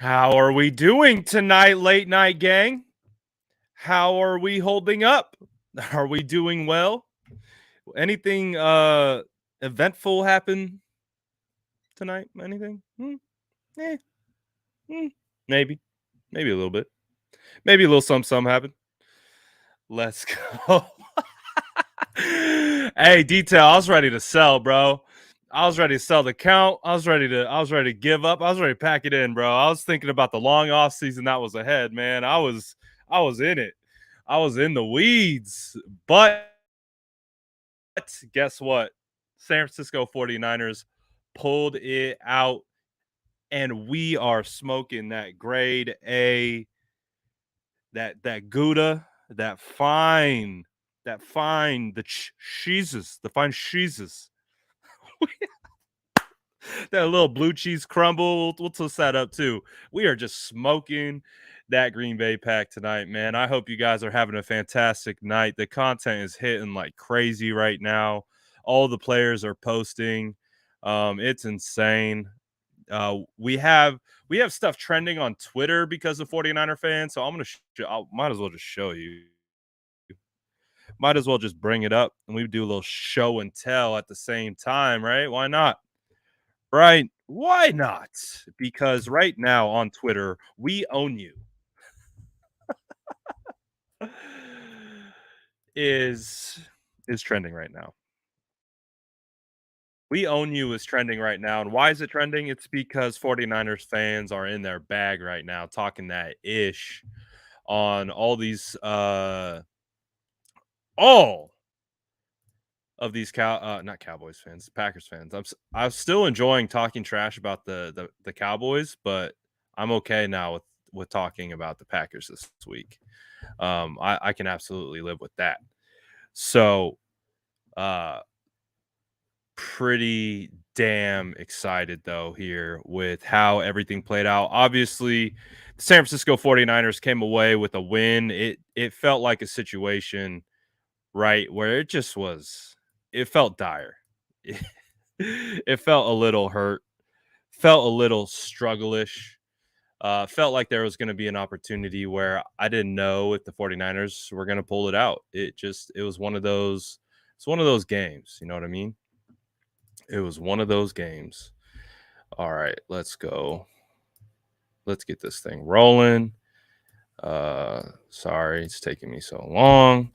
How are we doing tonight, late night gang? How are we holding up? Are we doing well? Anything eventful happen tonight? Anything? Eh, hmm, maybe. Maybe a little bit. Maybe a little some happened. Let's go. Hey, detail. I was ready to sell, bro. I was ready to sell the count. I was ready to give up. I was ready to pack it in, bro. I was thinking about the long off season that was ahead, man. I was in it. I was in the weeds. But guess what? San Francisco 49ers pulled it out, and we are smoking that grade A, that Gouda, the cheeses, the fine cheeses. That little blue cheese crumble. We'll toast that up too. We are just smoking that Green Bay pack tonight, man. I hope you guys are having a fantastic night. The content is hitting like crazy right now. All the players are posting. It's insane. We have stuff trending on Twitter because of 49er fans. So I'm gonna I might as well just show you. Might as well just bring it up and we do a little show and tell at the same time, right? Why not? Right? Why not? Because right now on Twitter, we own you is is trending right now. We own you is trending right now. And why is it trending? It's because 49ers fans are in their bag right now, talking that ish on all these all of these not Cowboys fans, Packers fans. I'm still enjoying talking trash about the Cowboys, but I'm okay now with talking about the Packers this week. I can absolutely live with that. So, uh, pretty damn excited though here with how everything played out. Obviously, the San Francisco 49ers came away with a win. It felt like a situation, right, where it felt dire. It felt a little hurt, felt a little struggle-ish. Felt like there was going to be an opportunity where I didn't know if the 49ers were going to pull it out. It was one of those it's one of those games, you know what I mean? It was one of those games. All right, let's go. Let's get this thing rolling. Sorry, it's taking me so long.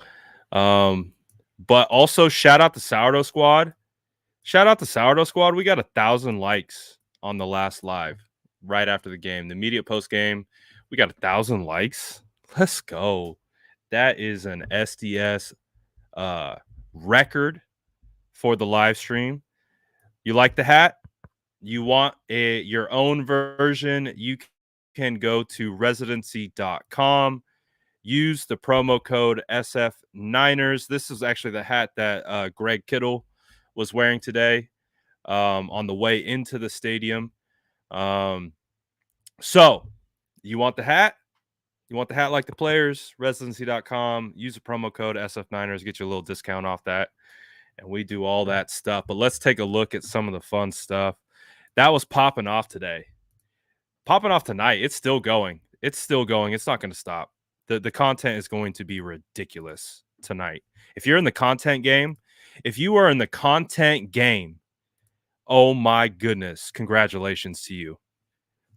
But also shout out the Sourdough Squad. Shout out to Sourdough Squad. We got 1,000 likes on the last live right after the game. The immediate post game, we got 1,000 likes. Let's go. That is an SDS record for the live stream. You like the hat? You want your own version? You can go to residency.com. Use the promo code SF9ers. This is actually the hat that Greg Kittle was wearing today on the way into the stadium. So you want the hat? You want the hat like the players? Residency.com. Use the promo code SF9ers. Get you a little discount off that. And we do all that stuff. But let's take a look at some of the fun stuff. That was popping off today. Popping off tonight. It's still going. It's still going. It's not going to stop. The content is going to be ridiculous tonight. If you're in the content game, if you are in the content game, oh my goodness, congratulations to you.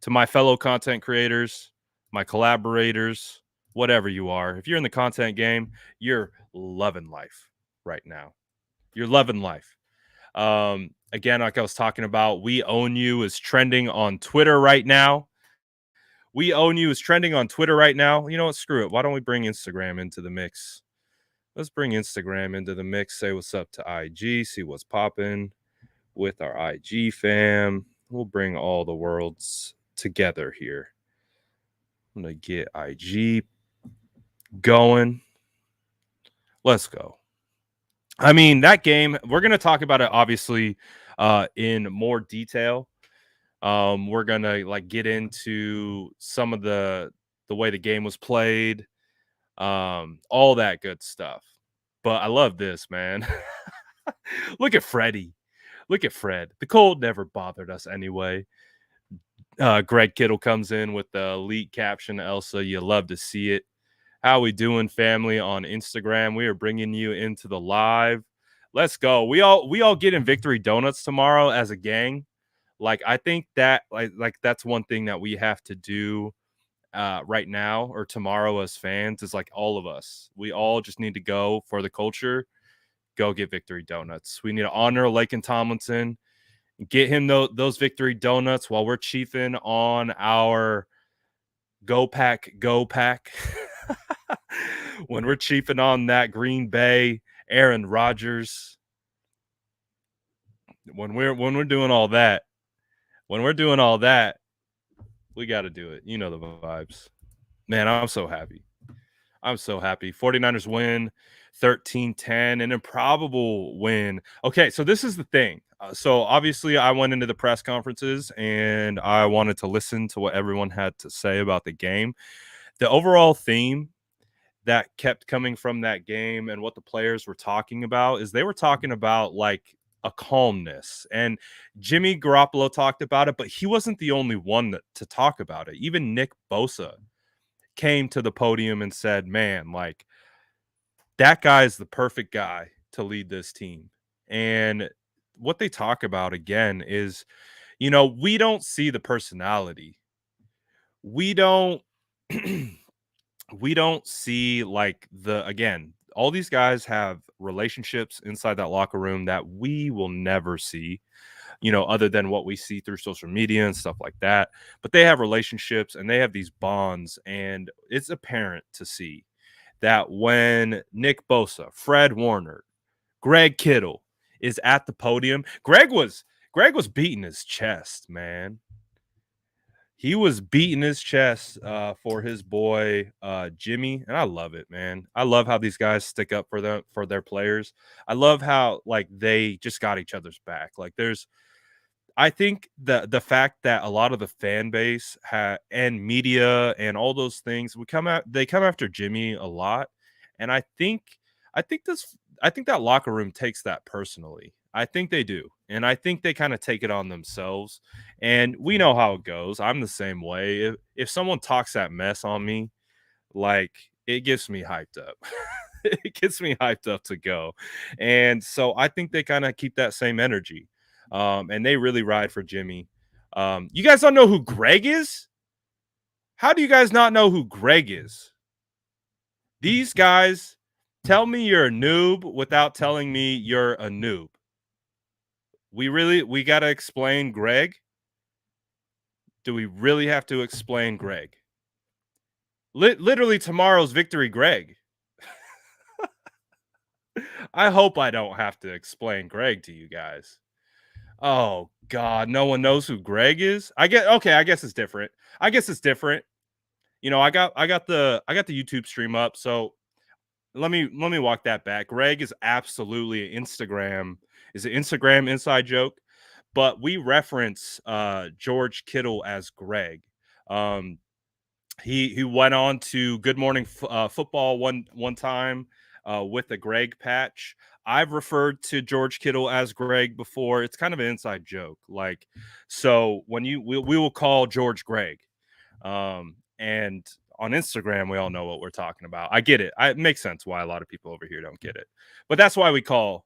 To my fellow content creators, my collaborators, whatever you are, if you're in the content game, you're loving life right now. You're loving life. Again, like I was talking about, We Own You is trending on Twitter right now. We Own You is trending on Twitter right now. You know what? Screw it. Why don't we bring Instagram into the mix? Let's bring Instagram into the mix. Say what's up to IG. See what's popping with our IG fam. We'll bring all the worlds together here. I'm going to get IG going. Let's go. I mean, that game, we're going to talk about it obviously in more detail. We're going to like get into some of the way the game was played, all that good stuff. But I love this, man. Look at Freddie. Look at Fred. The cold never bothered us anyway. Greg Kittle comes in with the elite caption, Elsa, you love to see it. How we doing, family, on Instagram? We are bringing you into the live. Let's go. We all get in victory donuts tomorrow as a gang. Like I think that like that's one thing that we have to do right now or tomorrow as fans is like all of us. We all just need to go for the culture. Go get victory donuts. We need to honor Laken Tomlinson. Get him those victory donuts while we're chiefing on our go pack. When we're chiefing on that Green Bay Aaron Rodgers, when we're doing all that, we got to do it. You know the vibes. Man, I'm so happy. I'm so happy. 49ers win 13-10, an improbable win. Okay, so this is the thing. So obviously I went into the press conferences and I wanted to listen to what everyone had to say about the game. The overall theme that kept coming from that game and what the players were talking about is they were talking about like a calmness. And Jimmy Garoppolo talked about it, but he wasn't the only one to talk about it. Even Nick Bosa came to the podium and said, man, like that guy is the perfect guy to lead this team. And what they talk about again is, we don't see the personality. We don't we don't see like all these guys have relationships inside that locker room that we will never see, other than what we see through social media and stuff like that. But they have relationships and they have these bonds, and it's apparent to see that when Nick Bosa, Fred Warner, Greg Kittle is at the podium, Greg was beating his chest, man. He was beating his chest for his boy Jimmy, and I love it, man. I love how these guys stick up for their players. I love how like they just got each other's back. Like I think the fact that a lot of the fan base and media and all those things they come after Jimmy a lot, and I think that locker room takes that personally. I think they do, and I think they kind of take it on themselves. And we know how it goes. I'm the same way. If someone talks that mess on me, like it gets me hyped up. It gets me hyped up to go. And so I think they kind of keep that same energy. And they really ride for Jimmy. You guys don't know who Greg is? How do you guys not know who Greg is? These guys tell me you're a noob without telling me you're a noob. We got to explain Greg. Do we really have to explain Greg? Literally tomorrow's victory, Greg. I hope I don't have to explain Greg to you guys. Oh God, no one knows who Greg is. I guess it's different. I got the YouTube stream up, so let me walk that back. Greg is absolutely an Instagram inside joke, but we reference George Kittle as Greg. Um, he went on to Good Morning Football one time with the Greg patch. I've referred to George Kittle as Greg before. It's kind of an inside joke. Like, so when we will call George Greg, and on Instagram we all know what we're talking about. I get it. It makes sense why a lot of people over here don't get it, but that's why we call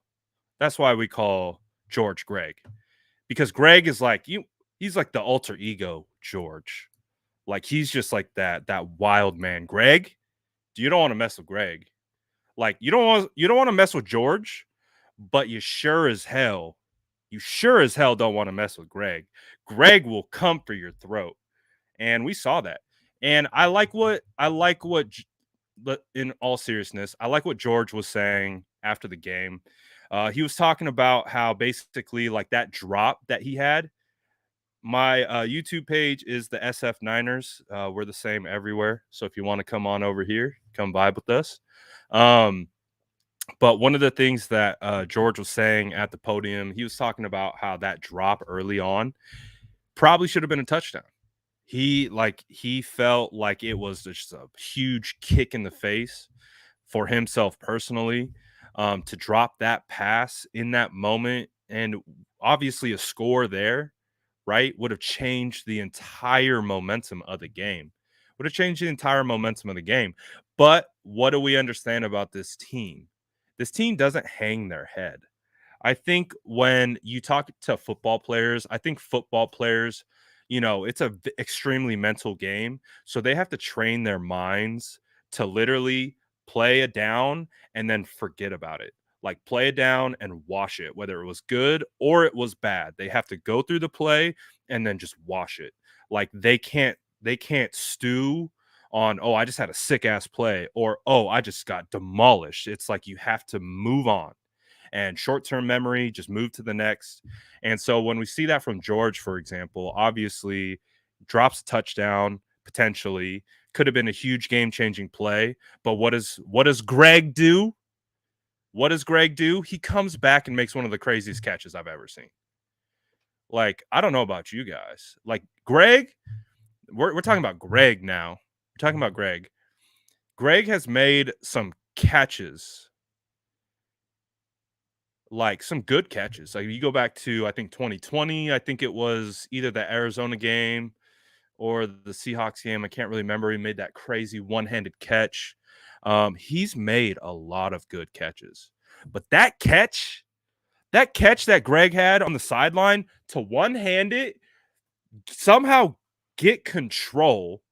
George Greg, because Greg is like you. He's like the alter ego George. Like he's just like that wild man. Greg, you don't want to mess with Greg. Like you don't want to mess with George, but you sure as hell don't want to mess with Greg. Greg will come for your throat. And we saw that. And but in all seriousness, I like what George was saying after the game. He was talking about how basically like that drop that he had. My YouTube page is the SF Niners. We're the same everywhere. So if you want to come on over here, come vibe with us. But one of the things that George was saying at the podium, he was talking about how that drop early on probably should have been a touchdown. He felt like it was just a huge kick in the face for himself personally, to drop that pass in that moment, and obviously a score there right, would have changed the entire momentum of the game. Would have changed the entire momentum of the game. But what do we understand about this team? This team doesn't hang their head. I think when you talk to football players, I think football players, it's a extremely mental game. So they have to train their minds to literally play it down and then forget about it. Like play it down and wash it, whether it was good or it was bad. They have to go through the play and then just wash it. Like they can't stew on, oh, I just had a sick ass play, or oh, I just got demolished. It's like you have to move on, and short-term memory, just move to the next. And so when we see that from George, for example, obviously drops a touchdown, potentially could have been a huge game-changing play. But what does Greg do? What does Greg do? He comes back and makes one of the craziest catches I've ever seen. Like, I don't know about you guys. Like Greg, we're talking about Greg now. We're talking about Greg. Greg has made some catches, like some good catches. Like you go back to, I think, 2020, I think it was either the Arizona game or the Seahawks game. I can't really remember. He made that crazy one-handed catch. He's made a lot of good catches. But that catch that Greg had on the sideline to one-hand it, somehow get control,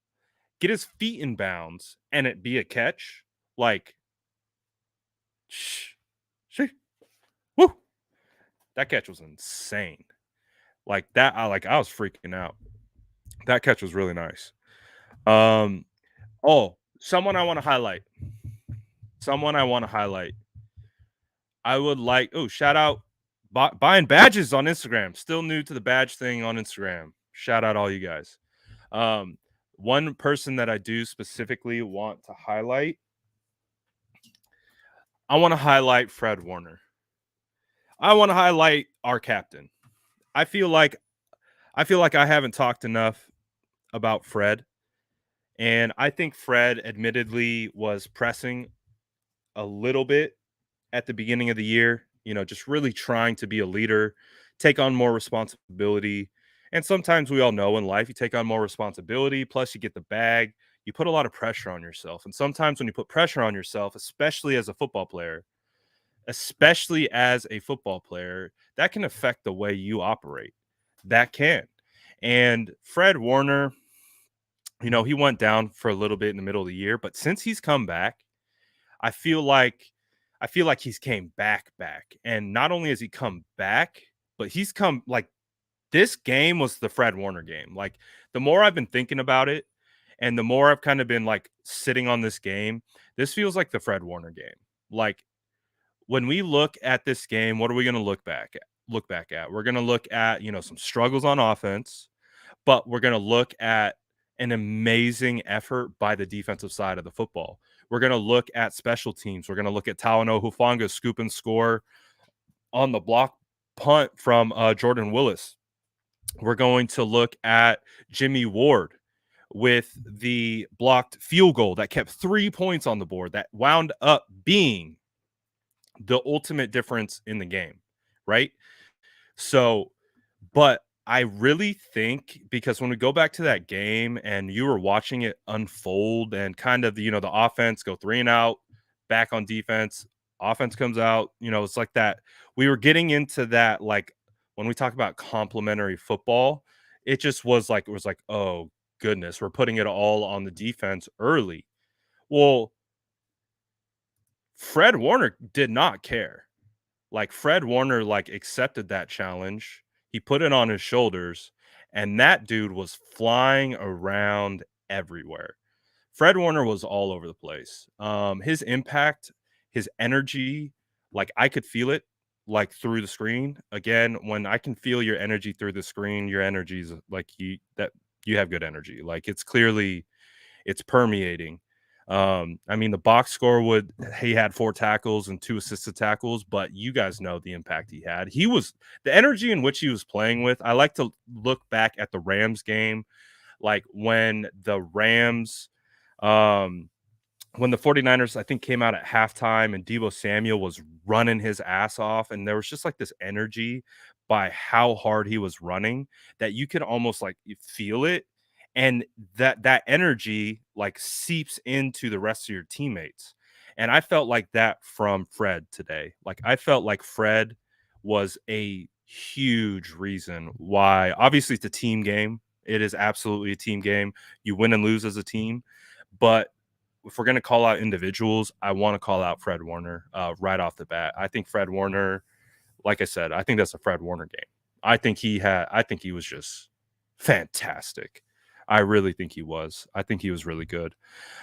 get his feet in bounds, and it be a catch. Like, shh, shh, woo, that catch was insane. Like that, I was freaking out. That catch was really nice. Um, oh, someone I want to highlight. Someone I want to highlight. I would like, oh, shout out buying badges on Instagram. Still new to the badge thing on Instagram. Shout out all you guys. Um, One person that I do specifically want to highlight. I want to highlight Fred Warner. I want to highlight our captain. I feel like I haven't talked enough about Fred. And I think Fred admittedly was pressing a little bit at the beginning of the year, just really trying to be a leader, take on more responsibility. And sometimes we all know in life, you take on more responsibility, plus you get the bag, you put a lot of pressure on yourself. And sometimes when you put pressure on yourself, especially as a football player, that can affect the way you operate. That can. And Fred Warner, he went down for a little bit in the middle of the year, but since he's come back, I feel like he's came back. And not only has he come back, but he's come like this game was the Fred Warner game. Like the more I've been thinking about it and the more I've kind of been like sitting on this game, this feels like the Fred Warner game. Like when we look at this game, what are we going to look back at? We're going to look at, some struggles on offense, but we're going to look at an amazing effort by the defensive side of the football. We're going to look at special teams. We're going to look at Talanoa Hufanga scoop and score on the block punt from Jordan Willis. We're going to look at Jimmy Ward with the blocked field goal that kept 3 points on the board that wound up being the ultimate difference in the game, right? So, but I really think because when we go back to that game and you were watching it unfold and kind of, the offense go 3 and out, back on defense, offense comes out, it's like that. We were getting into that, like when we talk about complementary football, it was like, oh goodness, we're putting it all on the defense early. Well, Fred Warner did not care. Like Fred Warner like accepted that challenge. He put it on his shoulders and that dude was flying around everywhere. Fred Warner was all over the place. His impact, his energy, like I could feel it like through the screen. Again, when I can feel your energy through the screen, your energy is like you have good energy. Like it's permeating. I mean, the box score he had 4 tackles and 2 assisted tackles, but you guys know the impact he had. He was the energy in which he was playing with. I like to look back at the Rams game, like um, when the 49ers, I think, came out at halftime and Deebo Samuel was running his ass off, and there was just like this energy by how hard he was running that you can almost like feel it, and that energy like seeps into the rest of your teammates. And I felt like that from Fred today. Like I felt like Fred was a huge reason why. Obviously it's a team game. It is absolutely a team game. You win and lose as a team, but if we're going to call out individuals, I want to call out Fred Warner right off the bat. I think Fred Warner, like I said, I think that's a Fred Warner game. I think he was just fantastic. I really think he was. I think he was really good.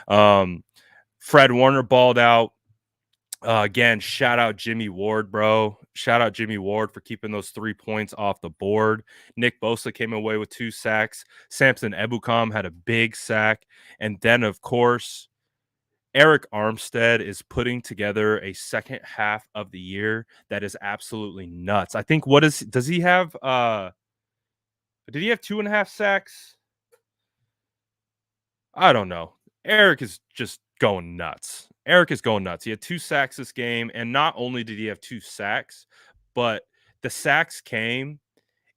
Um, Fred Warner balled out. Again, shout out Jimmy Ward, bro. Shout out Jimmy Ward for keeping those 3 points off the board. Nick Bosa came away with 2 sacks. Samson Ebukam had a big sack. And then, of course, Eric Armstead is putting together a second half of the year that is absolutely nuts. I think does he have did he have 2.5 sacks? I don't know. Eric is just going nuts. Eric is going nuts. He had 2 sacks this game, and not only did he have 2 sacks, but the sacks came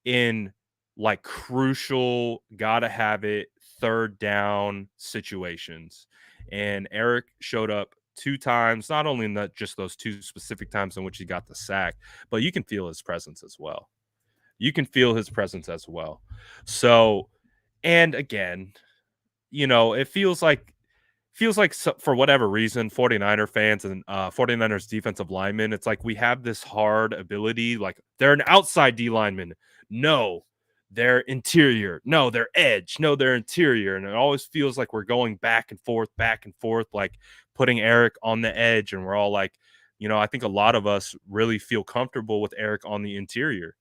in like crucial, gotta have it, third down situations. And Eric showed up 2 times, not only in just those 2 specific times in which he got the sack, but you can feel his presence as well. You can feel his presence as well. So, and again, it feels like for whatever reason, 49er fans and 49ers defensive linemen, it's like we have this hard ability. Like they're an outside D lineman. No, they're interior. No, they're edge. No, they're interior. And it always feels like we're going back and forth, like putting Eric on the edge. And we're all like, I think a lot of us really feel comfortable with Eric on the interior.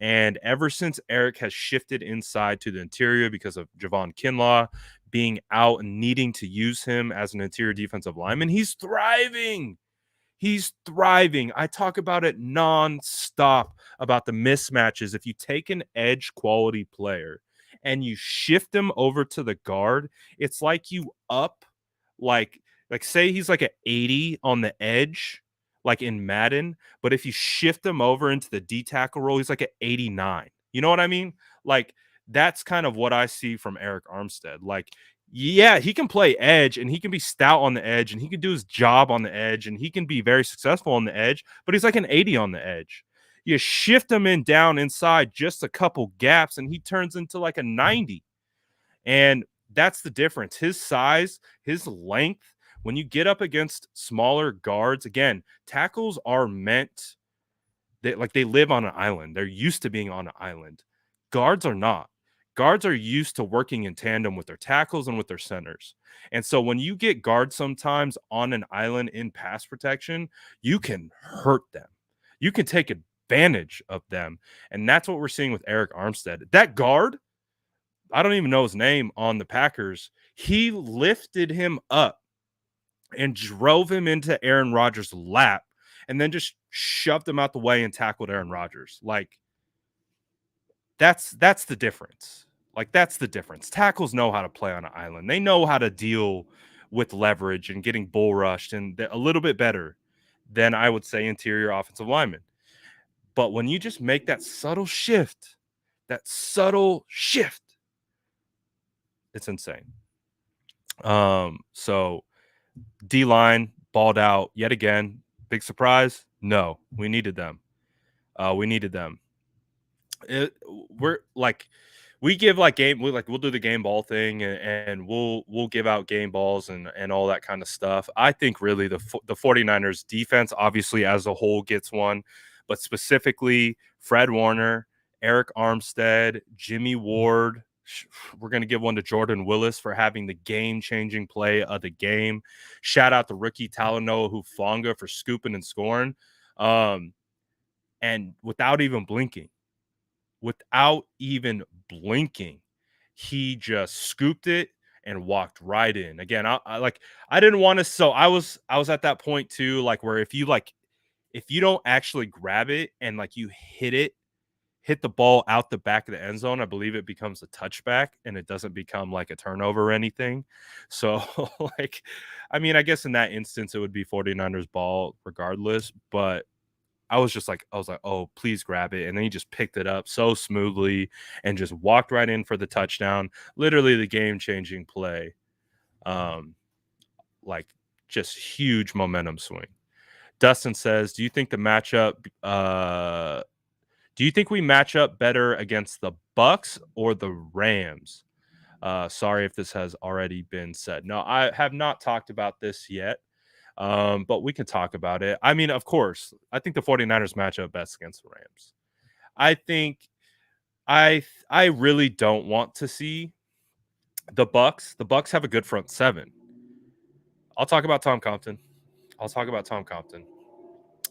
And ever since Eric has shifted inside to the interior because of Javon Kinlaw being out and needing to use him as an interior defensive lineman, he's thriving. He's thriving. I talk about it nonstop about the mismatches. If you take an edge quality player and you shift him over to the guard, it's like you up like say he's like an 80 on the edge, like in Madden, but if you shift him over into the D tackle role, he's like an 89. You know what I mean? Like that's kind of what I see from Eric Armstead. Like, yeah, he can play edge and he can be stout on the edge and he can do his job on the edge and he can be very successful on the edge, but he's like an 80 on the edge. You shift him in down inside just a couple gaps and he turns into like a 90. And that's the difference. His size, his length, when you get up against smaller guards, again, tackles are meant they live on an island. They're used to being on an island. Guards are not. Guards are used to working in tandem with their tackles and with their centers. And so when you get guards sometimes on an island in pass protection, you can hurt them. You can take advantage of them. And that's what we're seeing with Eric Armstead. That guard, I don't even know his name on the Packers. He lifted him up and drove him into Aaron Rodgers' lap and then just shoved him out the way and tackled Aaron Rodgers. Like that's the difference. Like that's the difference. Tackles know how to play on an island. They know how to deal with leverage and getting bull rushed and a little bit better than I would say interior offensive linemen. But when you just make that subtle shift, it's insane. So D-line balled out yet again. Big surprise? No, we needed them. We give like we'll do the game ball thing and we'll give out game balls and all that kind of stuff. I think really the 49ers defense obviously as a whole gets one, but specifically Fred Warner, Eric Armstead, Jimmy Ward. We're going to give one to Jordan Willis for having the game-changing play of the game. Shout out to rookie Talanoa Hufanga for scooping and scoring. And without even blinking, he just scooped it and walked right in. Again, I didn't want to. So I was at that point too, like where if you don't actually grab it and like you hit the ball out the back of the end zone, I believe it becomes a touchback and it doesn't become like a turnover or anything. So I guess in that instance, it would be 49ers ball regardless. But I was just like, I was like, oh, please grab it. And then he just picked it up so smoothly and just walked right in for the touchdown. Literally the game changing play. Um, like just huge momentum swing. Dustin says, do you think we match up better against the Bucks or the Rams? Sorry if this has already been said. No, I have not talked about this yet. But we can talk about it. I mean, of course, I think the 49ers match up best against the Rams. I think I really don't want to see the Bucks. The Bucks have a good front seven. I'll talk about Tom Compton. I'll talk about Tom Compton.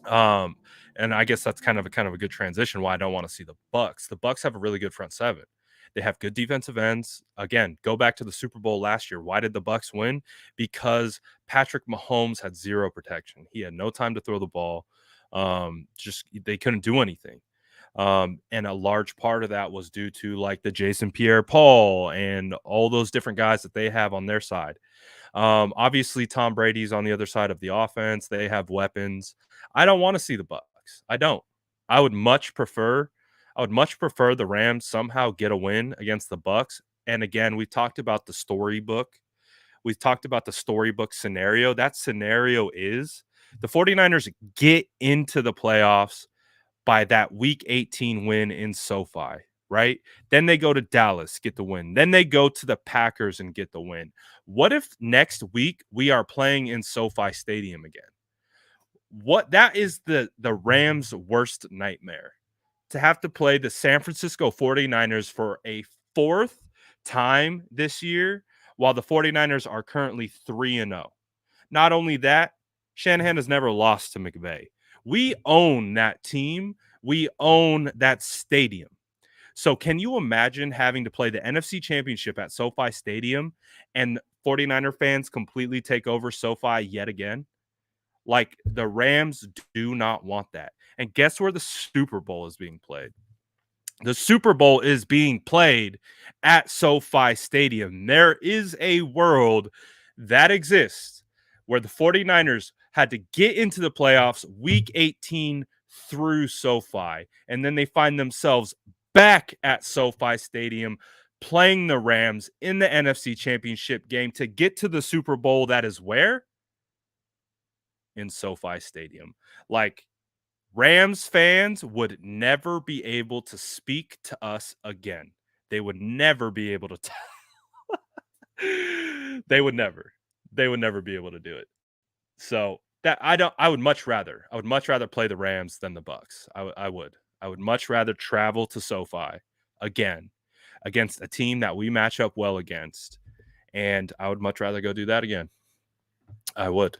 Um, and I guess that's kind of a good transition why I don't want to see the Bucks. The Bucks have a really good front seven. They have good defensive ends. Again, go back to the Super Bowl last year. Why did the Bucks win? Because Patrick Mahomes had zero protection. He had no time to throw the ball. Just they couldn't do anything. And a large part of that was due to like the Jason Pierre-Paul and all those different guys that they have on their side. Obviously, Tom Brady's on the other side of the offense. They have weapons. I don't want to see the Bucks. I don't. I would much prefer. I would much prefer the Rams somehow get a win against the Bucks. And again, we've talked about the storybook. We've talked about the storybook scenario. That scenario is the 49ers get into the playoffs by that week 18 win in SoFi, right? Then they go to Dallas, get the win. Then they go to the Packers and get the win. What if next week we are playing in SoFi Stadium again? What that is the Rams' worst nightmare. To have to play the San Francisco 49ers for a fourth time this year while the 49ers are currently 3-0. Not only that, Shanahan has never lost to McVay. We own that team. We own that stadium. So can you imagine having to play the NFC Championship at SoFi Stadium and 49er fans completely take over SoFi yet again? Like the Rams do not want that. And guess where the Super Bowl is being played? The Super Bowl is being played at SoFi Stadium. There is a world that exists where the 49ers had to get into the playoffs week 18 through SoFi, and then they find themselves back at SoFi Stadium playing the Rams in the NFC Championship game to get to the Super Bowl. That is where? In SoFi Stadium. Like, Rams fans would never be able to speak to us again. They would never be able to they would never. They would never be able to do it. So, that I would much rather play the Rams than the Bucks. I would. I would much rather travel to SoFi again against a team that we match up well against, and I would much rather go do that again. I would.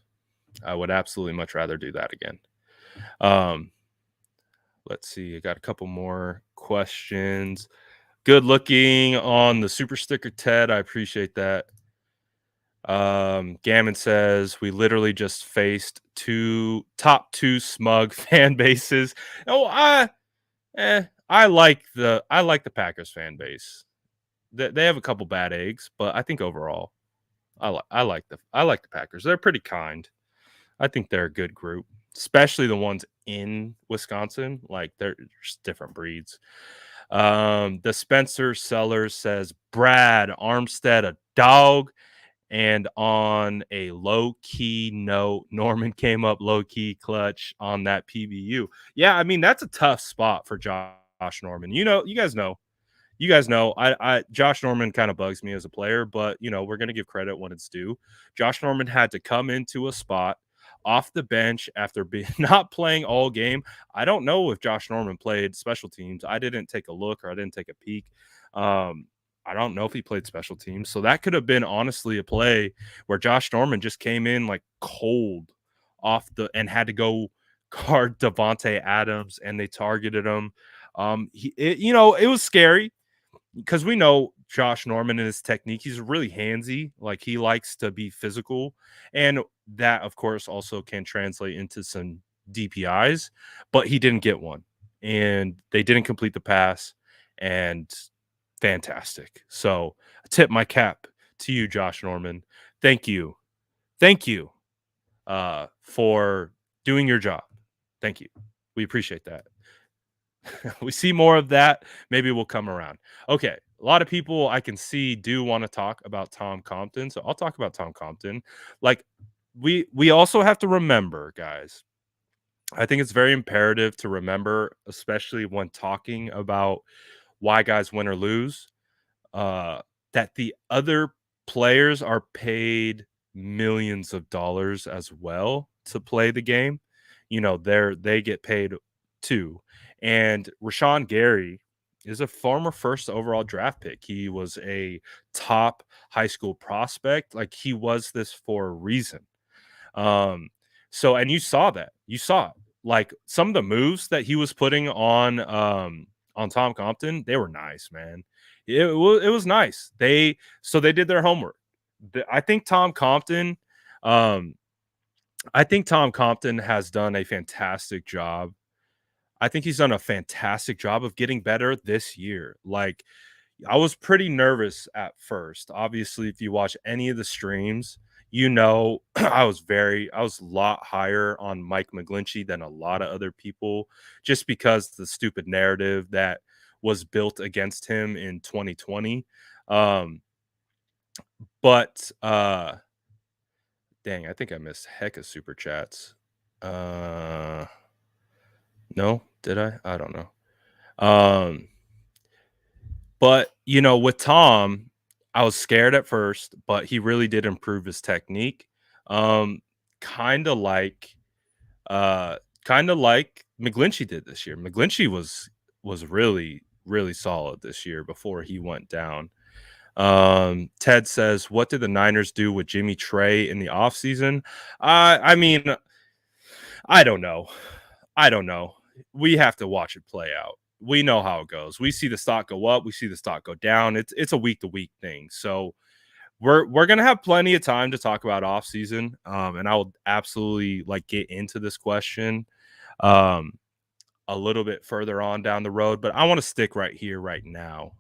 I would absolutely much rather do that again. Um, let's see. I got a couple more questions. Good looking on the super sticker, Ted. I appreciate that. Gammon says we literally just faced top two smug fan bases. Oh, I like the Packers fan base. They have a couple bad eggs, but I think overall, I like the Packers. They're pretty kind. I think they're a good group, especially the ones in Wisconsin. Like they're just different breeds. The Spencer Sellers says Brad Armstead a dog. And on a low key note, Norman came up low key clutch on that PBU. Yeah, I mean that's a tough spot for Josh Norman. You guys know, I Josh Norman kind of bugs me as a player, but we're gonna give credit when it's due. Josh Norman had to come into a spot off the bench after not playing all game. I don't know if Josh Norman played special teams. I didn't take a look or I didn't take a peek. I don't know if he played special teams, so that could have been honestly a play where Josh Norman just came in like cold and had to go guard Devontae Adams, and they targeted him. It was scary because we know Josh Norman and his technique. He's really handsy. Like he likes to be physical. And that, of course, also can translate into some DPIs, but he didn't get one. And they didn't complete the pass. And fantastic. So I tip my cap to you, Josh Norman. Thank you. Thank you for doing your job. Thank you. We appreciate that. We see more of that. Maybe we'll come around. Okay. A lot of people I can see do want to talk about Tom Compton. So I'll talk about Tom Compton. Like we also have to remember, guys. I think it's very imperative to remember, especially when talking about why guys win or lose, uh, that the other players are paid millions of dollars as well to play the game. They get paid too. And Rashawn Gary is a former first overall draft pick. He was a top high school prospect. Like he was this for a reason. Um, so and you saw that. You saw it. Like some of the moves that he was putting on Tom Compton, they were nice, man. It was nice. They did their homework. I think Tom Compton, um, I think Tom Compton has done a fantastic job. I think he's done a fantastic job of getting better this year. Like I was pretty nervous at first. Obviously, if you watch any of the streams, I was a lot higher on Mike McGlinchey than a lot of other people, just because the stupid narrative that was built against him in 2020. Um, but dang, I think I missed heck of super chats. Uh, no, did I? I don't know. Um, But, with Tom, I was scared at first, but he really did improve his technique. Um, kinda like, uh, kinda like McGlinchey did this year. McGlinchey was really, really solid this year before he went down. Ted says, "What did the Niners do with Jimmy Trey in the offseason?" I mean, I don't know. I don't know. We have to watch it play out. We know how it goes. We see the stock go up, we see the stock go down. It's a week to week thing. So we're gonna have plenty of time to talk about off season. And I will absolutely like get into this question um a little bit further on down the road, but I want to stick right here, right now,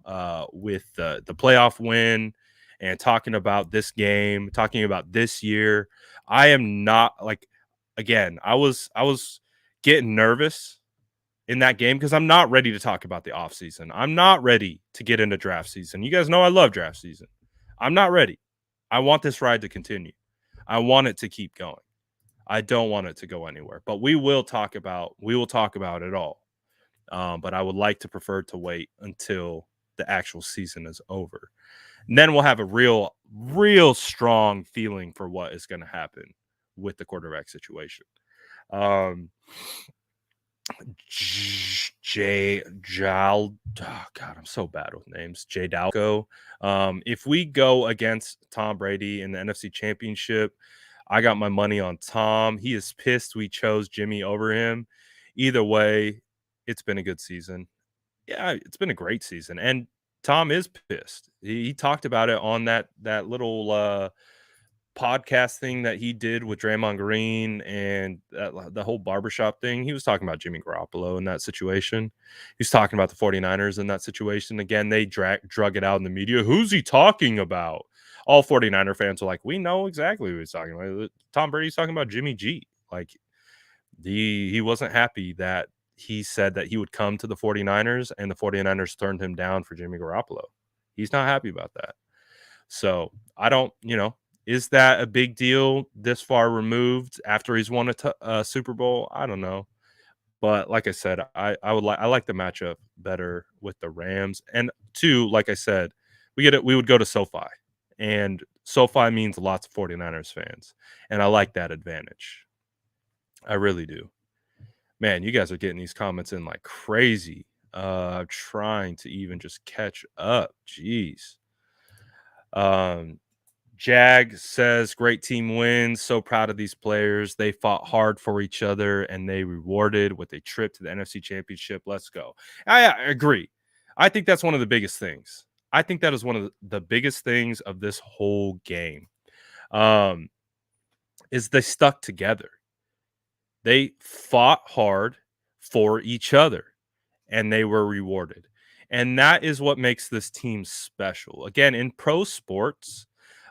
with the playoff win and talking about this game, talking about this year. I am not like again, I was getting nervous in that game because I'm not ready to talk about the offseason. I'm not ready to get into draft season. You guys know I love draft season. I'm not ready. I want this ride to continue. I want it to keep going. I don't want it to go anywhere. But we will talk about it all. But I would like to prefer to wait until the actual season is over. And then we'll have a real strong feeling for what is going to happen with the quarterback situation. Um, Jay Jal. Oh God, I'm so bad with names. Jay Dalco. If we go against Tom Brady in the NFC Championship, I got my money on Tom. He is pissed we chose Jimmy over him. Either way, it's been a good season. Yeah, it's been a great season, and Tom is pissed. He talked about it on that little podcast thing that he did with Draymond Green and the whole barbershop thing. He was talking about Jimmy Garoppolo in that situation. He was talking about the 49ers in that situation. Again, they drug it out in the media. Who's he talking about? All 49er fans are like, we know exactly who he's talking about. Tom Brady's talking about Jimmy G. Like he wasn't happy that he said that he would come to the 49ers and the 49ers turned him down for Jimmy Garoppolo. He's not happy about that. So I don't, is that a big deal this far removed after he's won a Super Bowl? I don't know. But like I said, I like the matchup better with the Rams. And two, like I said, we would go to SoFi. And SoFi means lots of 49ers fans. And I like that advantage. I really do. Man, you guys are getting these comments in like crazy. Trying to even just catch up. Jeez. Um, Jag says, great team wins. So proud of these players. They fought hard for each other and they rewarded with a trip to the NFC Championship. Let's go. I agree. I think that's one of the biggest things. I think that is one of the biggest things of this whole game. Is they stuck together. They fought hard for each other and they were rewarded. And that is what makes this team special. Again, in pro sports,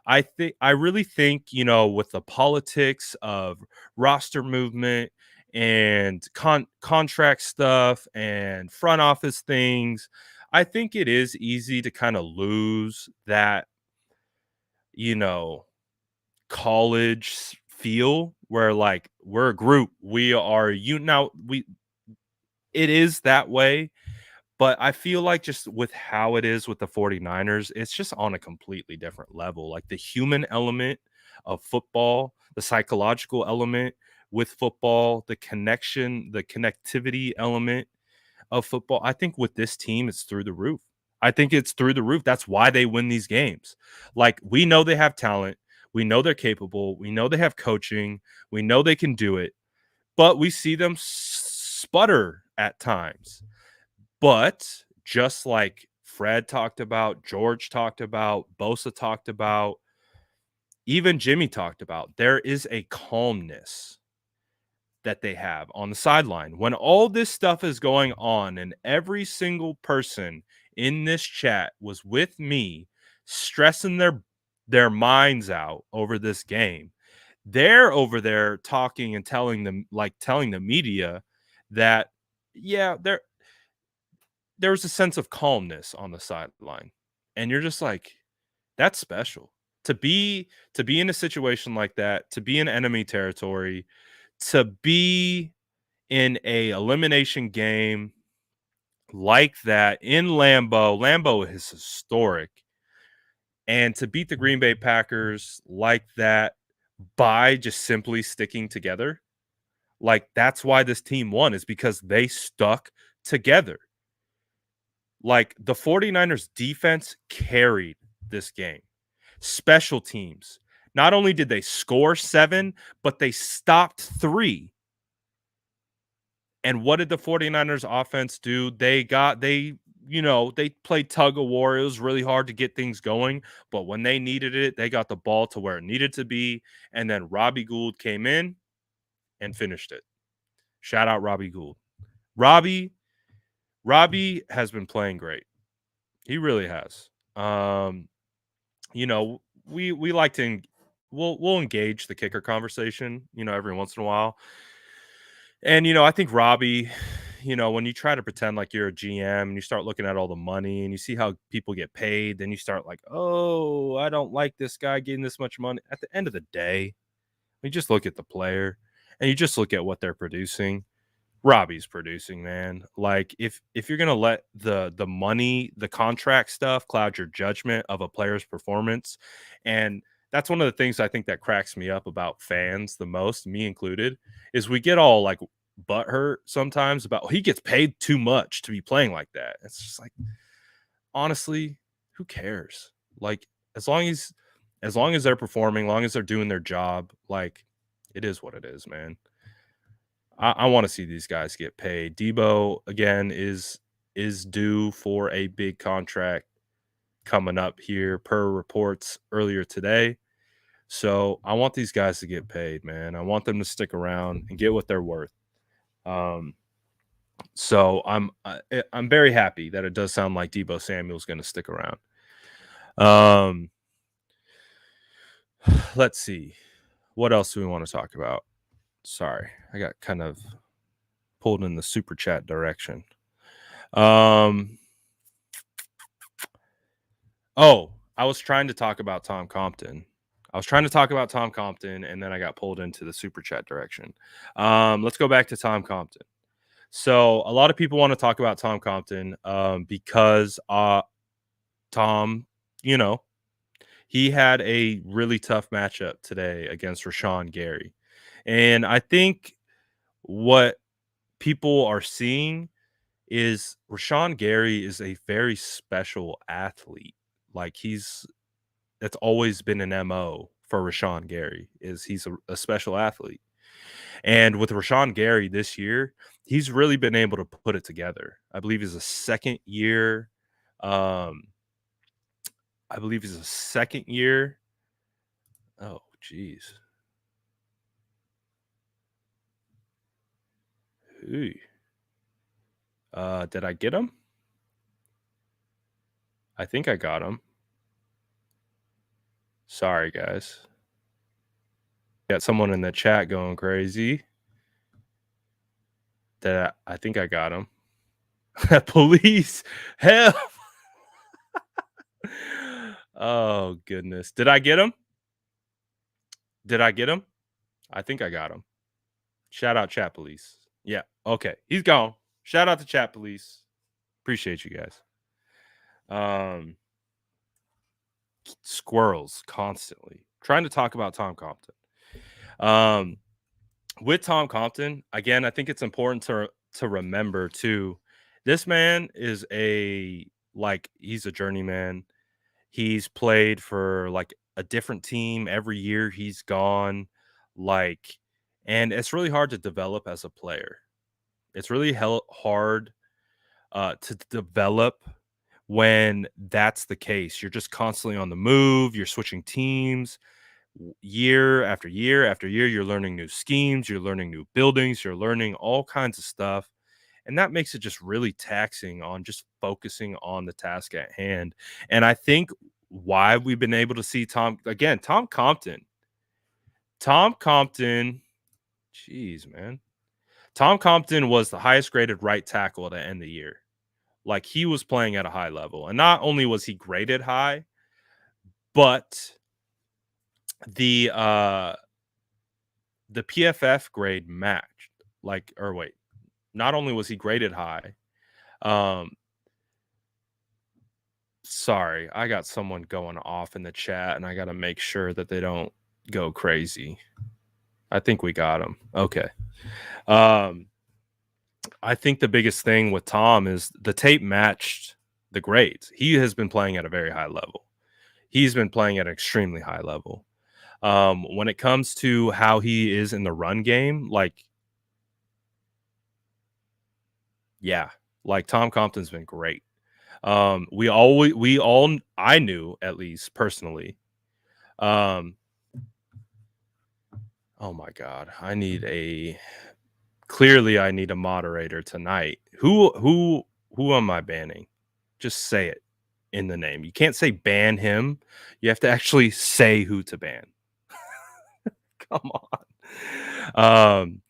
I really think, with the politics of roster movement and contract stuff and front office things, I think it is easy to kind of lose that, you know, college feel where like we're a group, we are you now we it is that way, but I feel like just with how it is with the 49ers, it's just on a completely different level. Like the human element of football, the psychological element with football, the connection, the connectivity element of football. I think with this team, it's through the roof. I think it's through the roof. That's why they win these games. Like we know they have talent. We know they're capable. We know they have coaching. We know they can do it, but we see them sputter at times. But just like Fred talked about, George talked about, Bosa talked about, even Jimmy talked about, there is a calmness that they have on the sideline. When all this stuff is going on and every single person in this chat was with me stressing their minds out over this game, they're over there talking and telling the media that yeah, there was a sense of calmness on the sideline. And you're just like, that's special. To be in a situation like that, to be in enemy territory, to be in a elimination game like that in Lambeau. Lambeau is historic. And to beat the Green Bay Packers like that by just simply sticking together, like that's why this team won, is because they stuck together. Like the 49ers defense carried this game. Special teams. Not only did they score 7, but they stopped 3. And what did the 49ers offense do? They played tug of war. It was really hard to get things going, but when they needed it, they got the ball to where it needed to be. And then Robbie Gould came in and finished it. Shout out Robbie Gould. Robbie has been playing great. He really has. We like to we'll engage the kicker conversation, every once in a while. And I think Robbie, when you try to pretend like you're a GM and you start looking at all the money and you see how people get paid, then you start like, "Oh, I don't like this guy getting this much money." At the end of the day, you just look at the player and you just look at what they're producing. Robbie's producing, man. Like if you're gonna let the money, the contract stuff cloud your judgment of a player's performance, and that's one of the things I think that cracks me up about fans the most, me included, is we get all like butthurt sometimes about he gets paid too much to be playing like that. It's just like honestly, who cares? Like as long as they're performing, as long as they're doing their job, like it is what it is, man. I want to see these guys get paid. Debo again is due for a big contract coming up here per reports earlier today. So I want these guys to get paid, man. I want them to stick around and get what they're worth. Um, so I'm very happy that it does sound like Debo Samuel's going to stick around. Um, let's see, what else do we want to talk about? Sorry, I got kind of pulled in the super chat direction. Oh, I was trying to talk about Tom Compton. And then I got pulled into the super chat direction. Let's go back to Tom Compton. So a lot of people want to talk about Tom Compton because Tom, he had a really tough matchup today against Rashawn Gary. And I think what people are seeing is Rashawn Gary is a very special athlete. Like that's always been an MO for Rashawn Gary, is he's a special athlete. And with Rashawn Gary this year, he's really been able to put it together. I believe he's a second year. Um, I believe he's a second year. Oh, geez. Did I get him? I think I got him. Sorry, guys. Got someone in the chat going crazy. That I think I got him. Police help. Oh goodness. Did I get him? Did I get him? I think I got him. Shout out chat police. Yeah. Okay. He's gone. Shout out to chat police. Appreciate you guys. Squirrels constantly trying to talk about Tom Compton. Um, with Tom Compton, again, I think it's important to remember too. This man is he's a journeyman. He's played for like a different team every year he's gone, like, and it's really hard to develop as a player. It's really hard to develop when that's the case. You're just constantly on the move. You're switching teams year after year after year. You're learning new schemes. You're learning new buildings. You're learning all kinds of stuff. And that makes it just really taxing on just focusing on the task at hand. And I think why we've been able to see Tom Compton. Tom Compton, jeez, man. Tom Compton was the highest graded right tackle to end the year. Like he was playing at a high level. And not only was he graded high, but the uh the PFF grade matched. Like, or wait, not only was he graded high, um, sorry, I got someone going off in the chat and I got to make sure that they don't go crazy. I think we got him. Okay. Um, I think the biggest thing with Tom is the tape matched the grades. He has been playing at a very high level. He's been playing at an extremely high level. When it comes to how he is in the run game, yeah, like Tom Compton's been great. I knew at least personally. Um, oh my God, I need a moderator tonight. Who am I banning? Just say it in the name. You can't say ban him. You have to actually say who to ban. Come on. Um,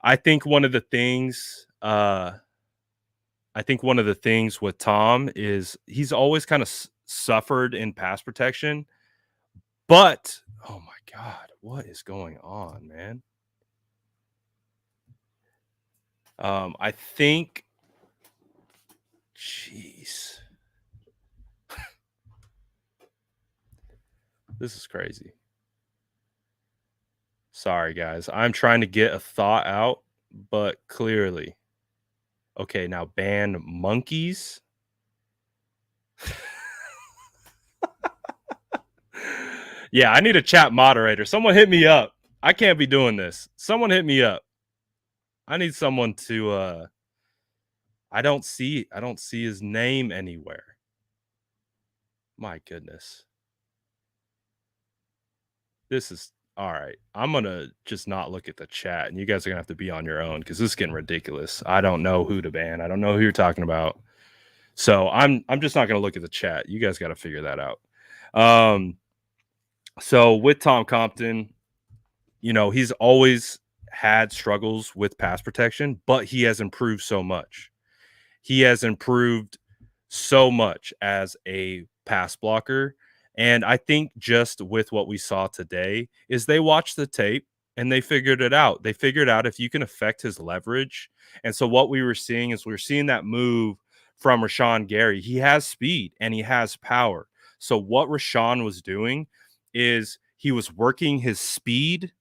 I think one of the things with Tom is he's always kind of suffered in pass protection, but oh my God, what is going on, man? I think, jeez, this is crazy. Sorry, guys. I'm trying to get a thought out, but clearly, okay, now ban monkeys. Yeah, I need a chat moderator. Someone hit me up. I can't be doing this. Someone hit me up. I need someone to I don't see his name anywhere. My goodness. This is all right. I'm going to just not look at the chat and you guys are going to have to be on your own cuz this is getting ridiculous. I don't know who to ban. I don't know who you're talking about. So, I'm just not going to look at the chat. You guys got to figure that out. So with Tom Compton, he's always had struggles with pass protection, but he has improved so much. He has improved so much as a pass blocker. And I think just with what we saw today is they watched the tape and they figured it out. They figured out if you can affect his leverage. And so what we were seeing is we were seeing that move from Rashawn Gary. He has speed and he has power. So what Rashawn was doing is he was working his speed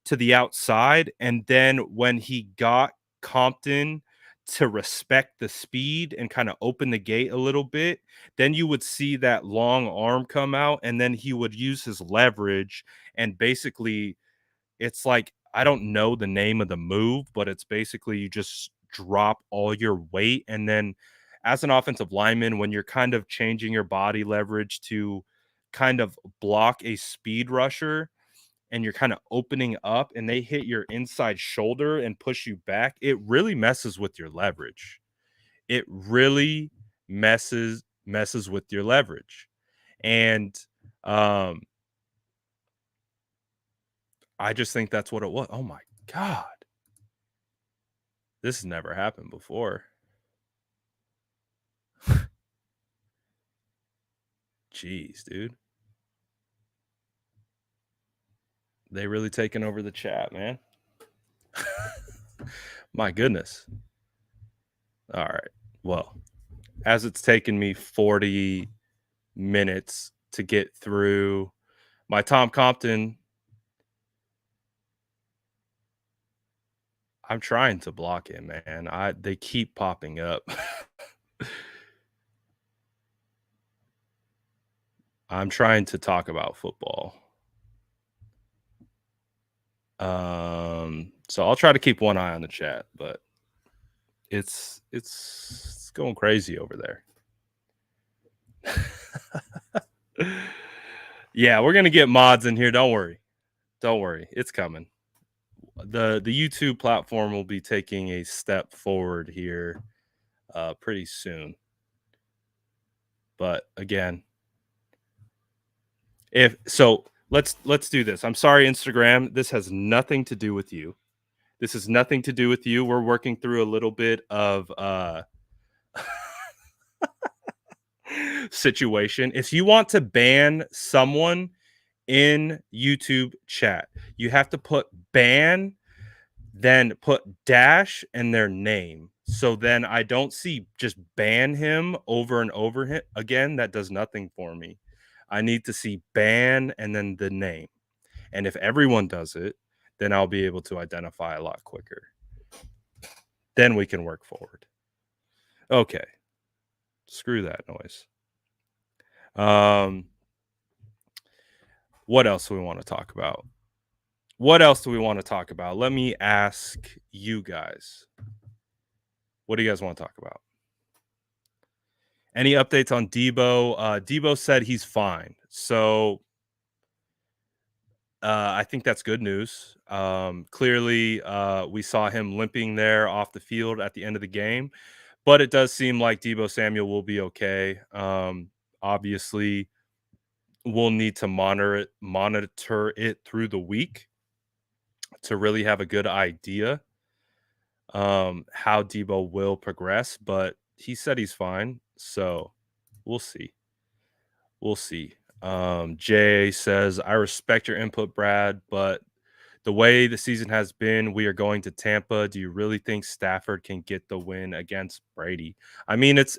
to the outside. And then when he got Compton to respect the speed and kind of open the gate a little bit, then you would see that long arm come out. And then he would use his leverage. And basically, it's like, I don't know the name of the move, but it's basically you just drop all your weight. And then as an offensive lineman, when you're kind of changing your body leverage to kind of block a speed rusher, and you're kind of opening up and they hit your inside shoulder and push you back, it really messes with your leverage. It really messes with your leverage. And um I just think that's what it was. Oh my God. This has never happened before. Jeez, dude. They really taking over the chat, man. My goodness. All right. Well, as it's taken me 40 minutes to get through my Tom Compton, I'm trying to block him, man. They keep popping up. I'm trying to talk about football. So I'll try to keep one eye on the chat, but it's going crazy over there. Yeah, we're gonna get mods in here. Don't worry. Don't worry. It's coming. The YouTube platform will be taking a step forward here pretty soon. But again, if so, let's do this. I'm sorry, Instagram. This has nothing to do with you. This has nothing to do with you. We're working through a little bit of situation. If you want to ban someone in YouTube chat, you have to put ban, then put dash and their name. So then I don't see just ban him over and over again. That does nothing for me. I need to see ban and then the name. And if everyone does it, then I'll be able to identify a lot quicker. Then we can work forward. Okay. Screw that noise. What else do we want to talk about? What else do we want to talk about? Let me ask you guys. What do you guys want to talk about? Any updates on Debo? Debo said he's fine. So I think that's good news. Clearly, we saw him limping there off the field at the end of the game, but it does seem like Debo Samuel will be okay. Obviously, we'll need to monitor it through the week to really have a good idea how Debo will progress, but he said he's fine, so we'll see. We'll see. Jay says, I respect your input, Brad, but the way the season has been, we are going to Tampa. Do you really think Stafford can get the win against Brady? I mean, it's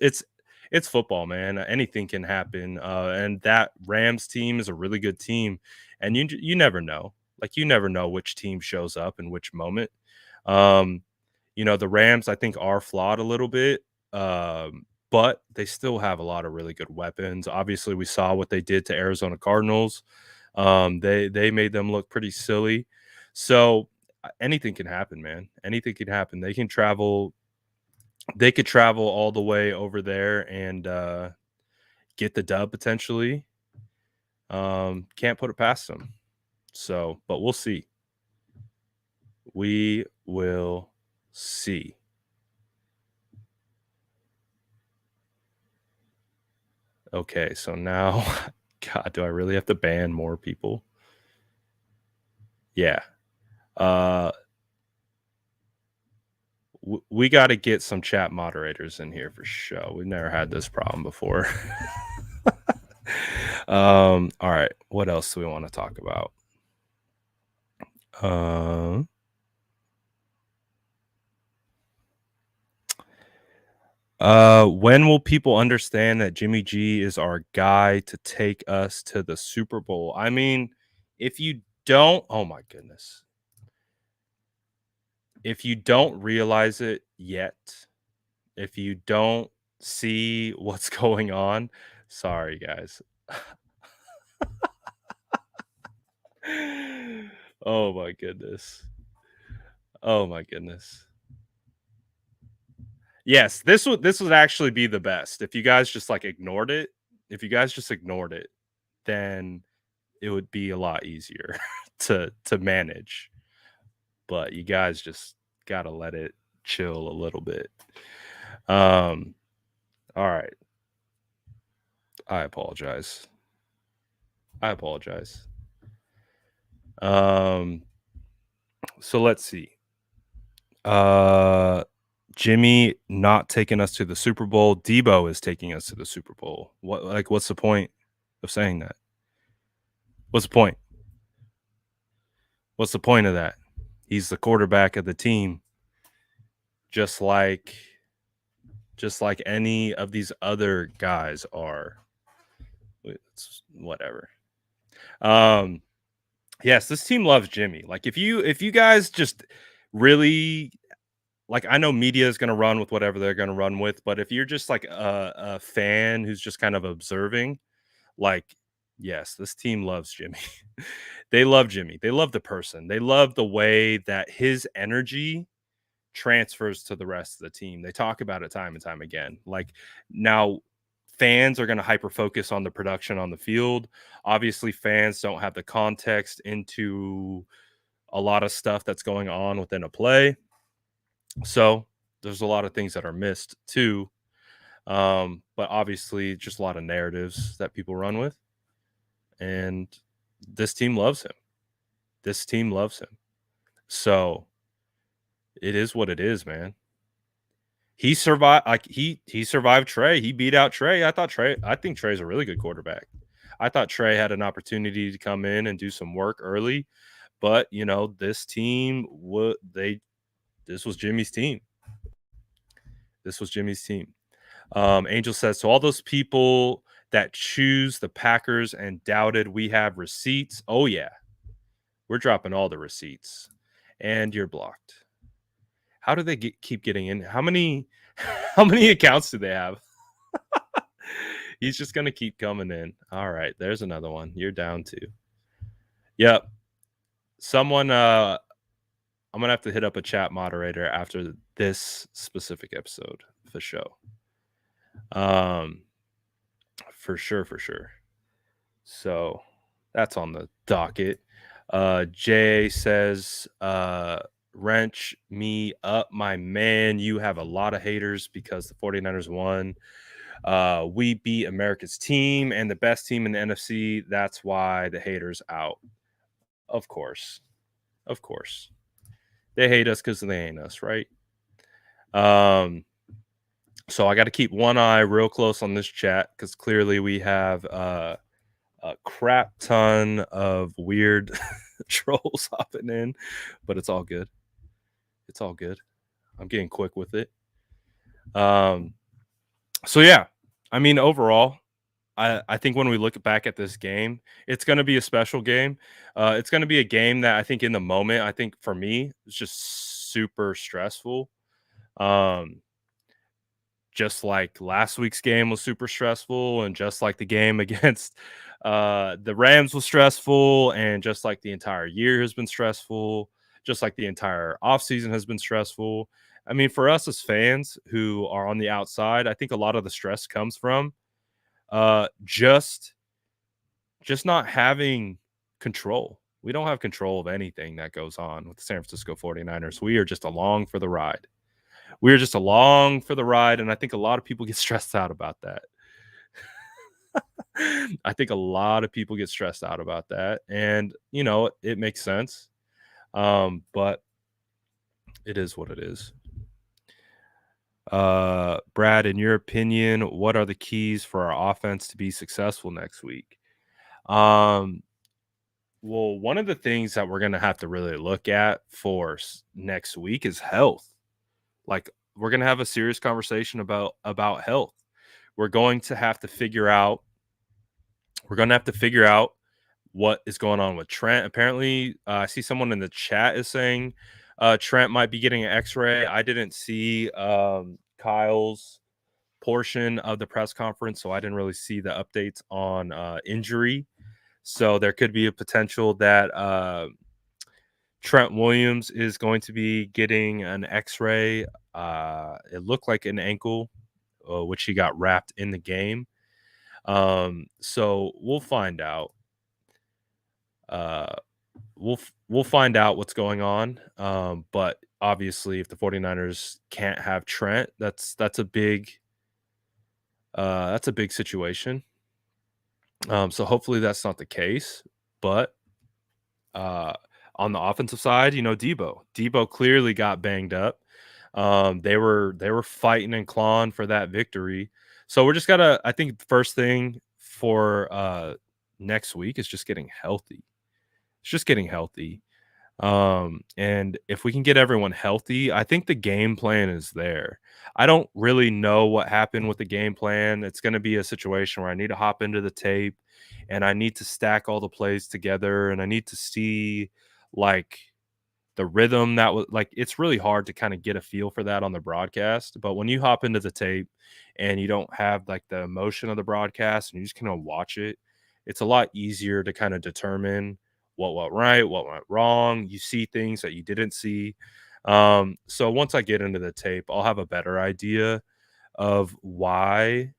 football, man. Anything can happen. And that Rams team is a really good team, and you never know. Like you never know which team shows up in which moment. Um, the Rams, I think, are flawed a little bit, but they still have a lot of really good weapons. Obviously, we saw what they did to Arizona Cardinals. They made them look pretty silly. So anything can happen, man. Anything can happen. They can travel. They could travel all the way over there and get the dub potentially. Can't put it past them. So, but we'll see. We will see. Okay, so now, God, do I really have to ban more people? Yeah. We got to get some chat moderators in here for sure. We've never had this problem before. All right. What else do we want to talk about? When will people understand that Jimmy G is our guy to take us to the Super Bowl? I mean, if you don't, oh my goodness. If you don't realize it yet, if you don't see what's going on, sorry guys. Oh my goodness. Oh my goodness. Yes, this would actually be the best. If you guys just like ignored it, then it would be a lot easier to manage. But you guys just got to let it chill a little bit. All right. I apologize. So let's see. Jimmy not taking us to the Super Bowl. Debo is taking us to the Super Bowl. What's the point of saying that? What's the point? What's the point of that? He's the quarterback of the team, just like any of these other guys are. It's whatever. Yes, this team loves Jimmy. Like if you guys just really like, I know media is going to run with whatever they're going to run with, but if you're just like a fan who's just kind of observing, like, yes, this team loves Jimmy. They love Jimmy. They love the person. They love the way that his energy transfers to the rest of the team. They talk about it time and time again. Like now, fans are going to hyper focus on the production on the field. Obviously, fans don't have the context into a lot of stuff that's going on within a play. So there's a lot of things that are missed too. But obviously, just a lot of narratives that people run with. And this team loves him. This team loves him. So it is what it is, man. He survived. Like he survived Trey. He beat out Trey. I think Trey's a really good quarterback. I thought Trey had an opportunity to come in and do some work early, but this team this was Jimmy's team. This was Jimmy's team. Angel says, so all those people that choose the Packers and doubted we have receipts. Oh yeah, we're dropping all the receipts, and you're blocked. How do they keep getting in? How many accounts do they have? He's just gonna keep coming in. All right, there's another one. You're down two. Yep. Someone, I'm gonna have to hit up a chat moderator after this specific episode for show. For sure. So that's on the docket. Jay says, wrench me up, my man. You have a lot of haters because the 49ers won. We beat America's team and the best team in the NFC. That's why the haters out. Of course. They hate us because they ain't us, right? So I got to keep one eye real close on this chat because clearly we have a crap ton of weird trolls hopping in, but it's all good. It's all good. I'm getting quick with it. So yeah, I mean, overall, I think when we look back at this game, it's going to be a special game. It's going to be a game that I think in the moment, I think for me, it's just super stressful. Just like last week's game was super stressful, and just like the game against the Rams was stressful, and just like the entire year has been stressful, just like the entire offseason has been stressful. I mean, for us as fans who are on the outside, I think a lot of the stress comes from just not having control. We don't have control of anything that goes on with the San Francisco 49ers. We are just along for the ride. We're just along for the ride, and I think a lot of people get stressed out about that. I think a lot of people get stressed out about that, and it makes sense. But it is what it is. Brad, in your opinion, what are the keys for our offense to be successful next week? Well, one of the things that we're going to have to really look at for next week is health. Like, we're going to have a serious conversation about health. We're going to have to figure out what is going on with Trent. Apparently, I see someone in the chat is saying Trent might be getting an x-ray. I didn't see Kyle's portion of the press conference, so I didn't really see the updates on injury. So there could be a potential that Trent Williams is going to be getting an x-ray. It looked like an ankle, which he got wrapped in the game. So we'll find out. We'll find out what's going on. But obviously, if the 49ers can't have Trent, that's a big situation. So hopefully that's not the case. But on the offensive side, Debo clearly got banged up. They were fighting and clawing for that victory. So we're just gotta I think the first thing for next week is just getting healthy. It's just getting healthy. And if we can get everyone healthy, I think the game plan is there. I don't really know what happened with the game plan. It's going to be a situation where I need to hop into the tape and I need to stack all the plays together and I need to see like the rhythm that was like it's really hard to kind of get a feel for that on the broadcast. But when you hop into the tape and you don't have like the emotion of the broadcast and you just kind of watch it, it's a lot easier to kind of determine what went right, what went wrong. You see things that you didn't see. So once I get into the tape, I'll have a better idea of why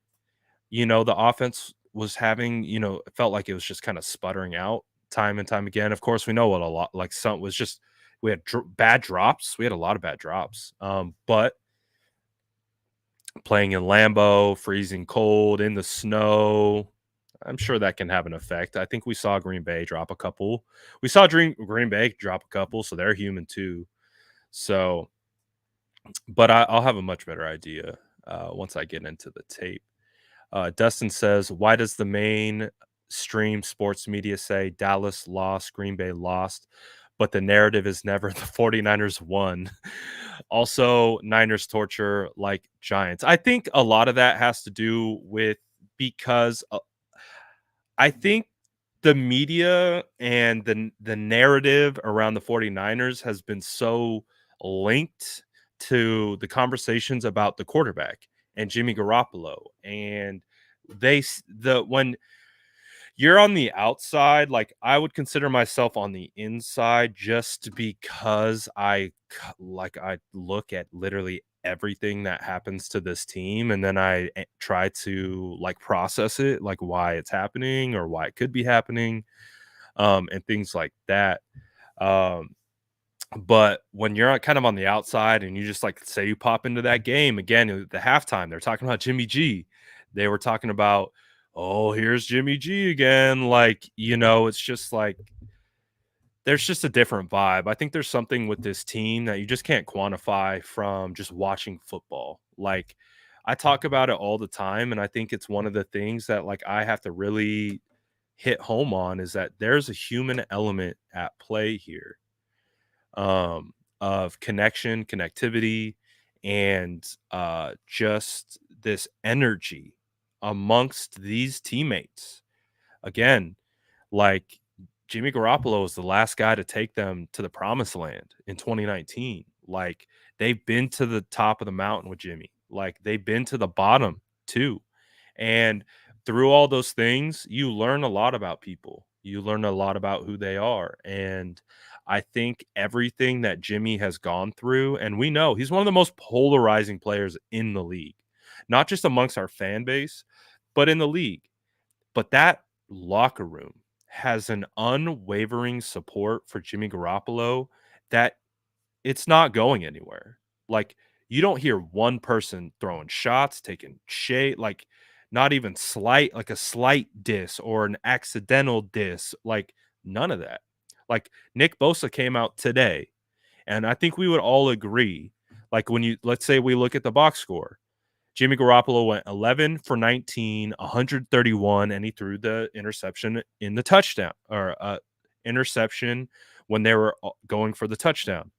the offense was having, it felt like it was just kind of sputtering out time and time again. Of course, we know what a lot like some was just we had bad drops. We had a lot of bad drops. But playing in Lambeau, freezing cold in the snow, I'm sure that can have an effect. I think we saw Green Bay drop a couple. We saw Green Bay drop a couple, so they're human too. So, but I'll have a much better idea once I get into the tape. Dustin says, "Why does the mainstream sports media say Dallas lost, Green Bay lost, but the narrative is never the 49ers won?" Also, Niners torture like Giants. I think a lot of that has to do with because I think the media and the narrative around the 49ers has been so linked to the conversations about the quarterback and Jimmy Garoppolo. And when you're on the outside, like I would consider myself on the inside just because I look at literally everything that happens to this team and then I try to like process it, like why it's happening or why it could be happening, and things like that. Um, but when you're kind of on the outside and you just like say you pop into that game again, the halftime, they're talking about Jimmy G. They were talking about, oh, here's Jimmy G again. Like, it's just like there's just a different vibe. I think there's something with this team that you just can't quantify from just watching football. Like, I talk about it all the time, and I think it's one of the things that like I have to really hit home on is that there's a human element at play here, of connection, connectivity, and just this energy amongst these teammates. Again, like Jimmy Garoppolo is the last guy to take them to the promised land in 2019. Like they've been to the top of the mountain with Jimmy. Like they've been to the bottom too. And through all those things, you learn a lot about people. You learn a lot about who they are. And I think everything that Jimmy has gone through, and we know he's one of the most polarizing players in the league, not just amongst our fan base, but in the league. But that locker room has an unwavering support for Jimmy Garoppolo that it's not going anywhere. Like, you don't hear one person throwing shots, taking shade, like, not even slight, like a slight diss or an accidental diss, like, none of that. Like, Nick Bosa came out today, and I think we would all agree, like, let's say we look at the box score, Jimmy Garoppolo went 11 for 19, 131, and he threw the interception in the touchdown or interception when they were going for the touchdown.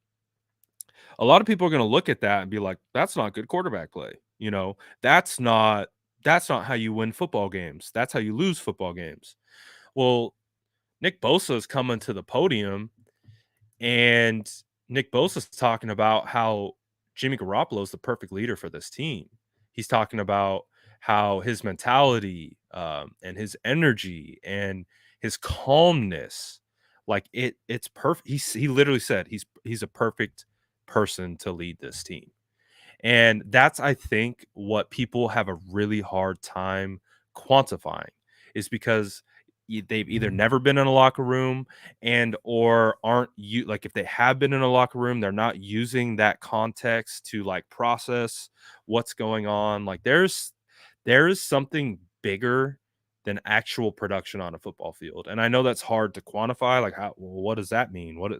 A lot of people are going to look at that and be like, "That's not good quarterback play." That's not how you win football games. That's how you lose football games. Well, Nick Bosa is coming to the podium and Nick Bosa's talking about how Jimmy Garoppolo is the perfect leader for this team. He's talking about how his mentality, and his energy and his calmness, like it's perfect. He literally said he's a perfect person to lead this team. And that's, I think, what people have a really hard time quantifying is because they've either never been in a locker room and or aren't you like if they have been in a locker room, they're not using that context to like process what's going on. Like there is something bigger than actual production on a football field. And I know that's hard to quantify. Like what does that mean? What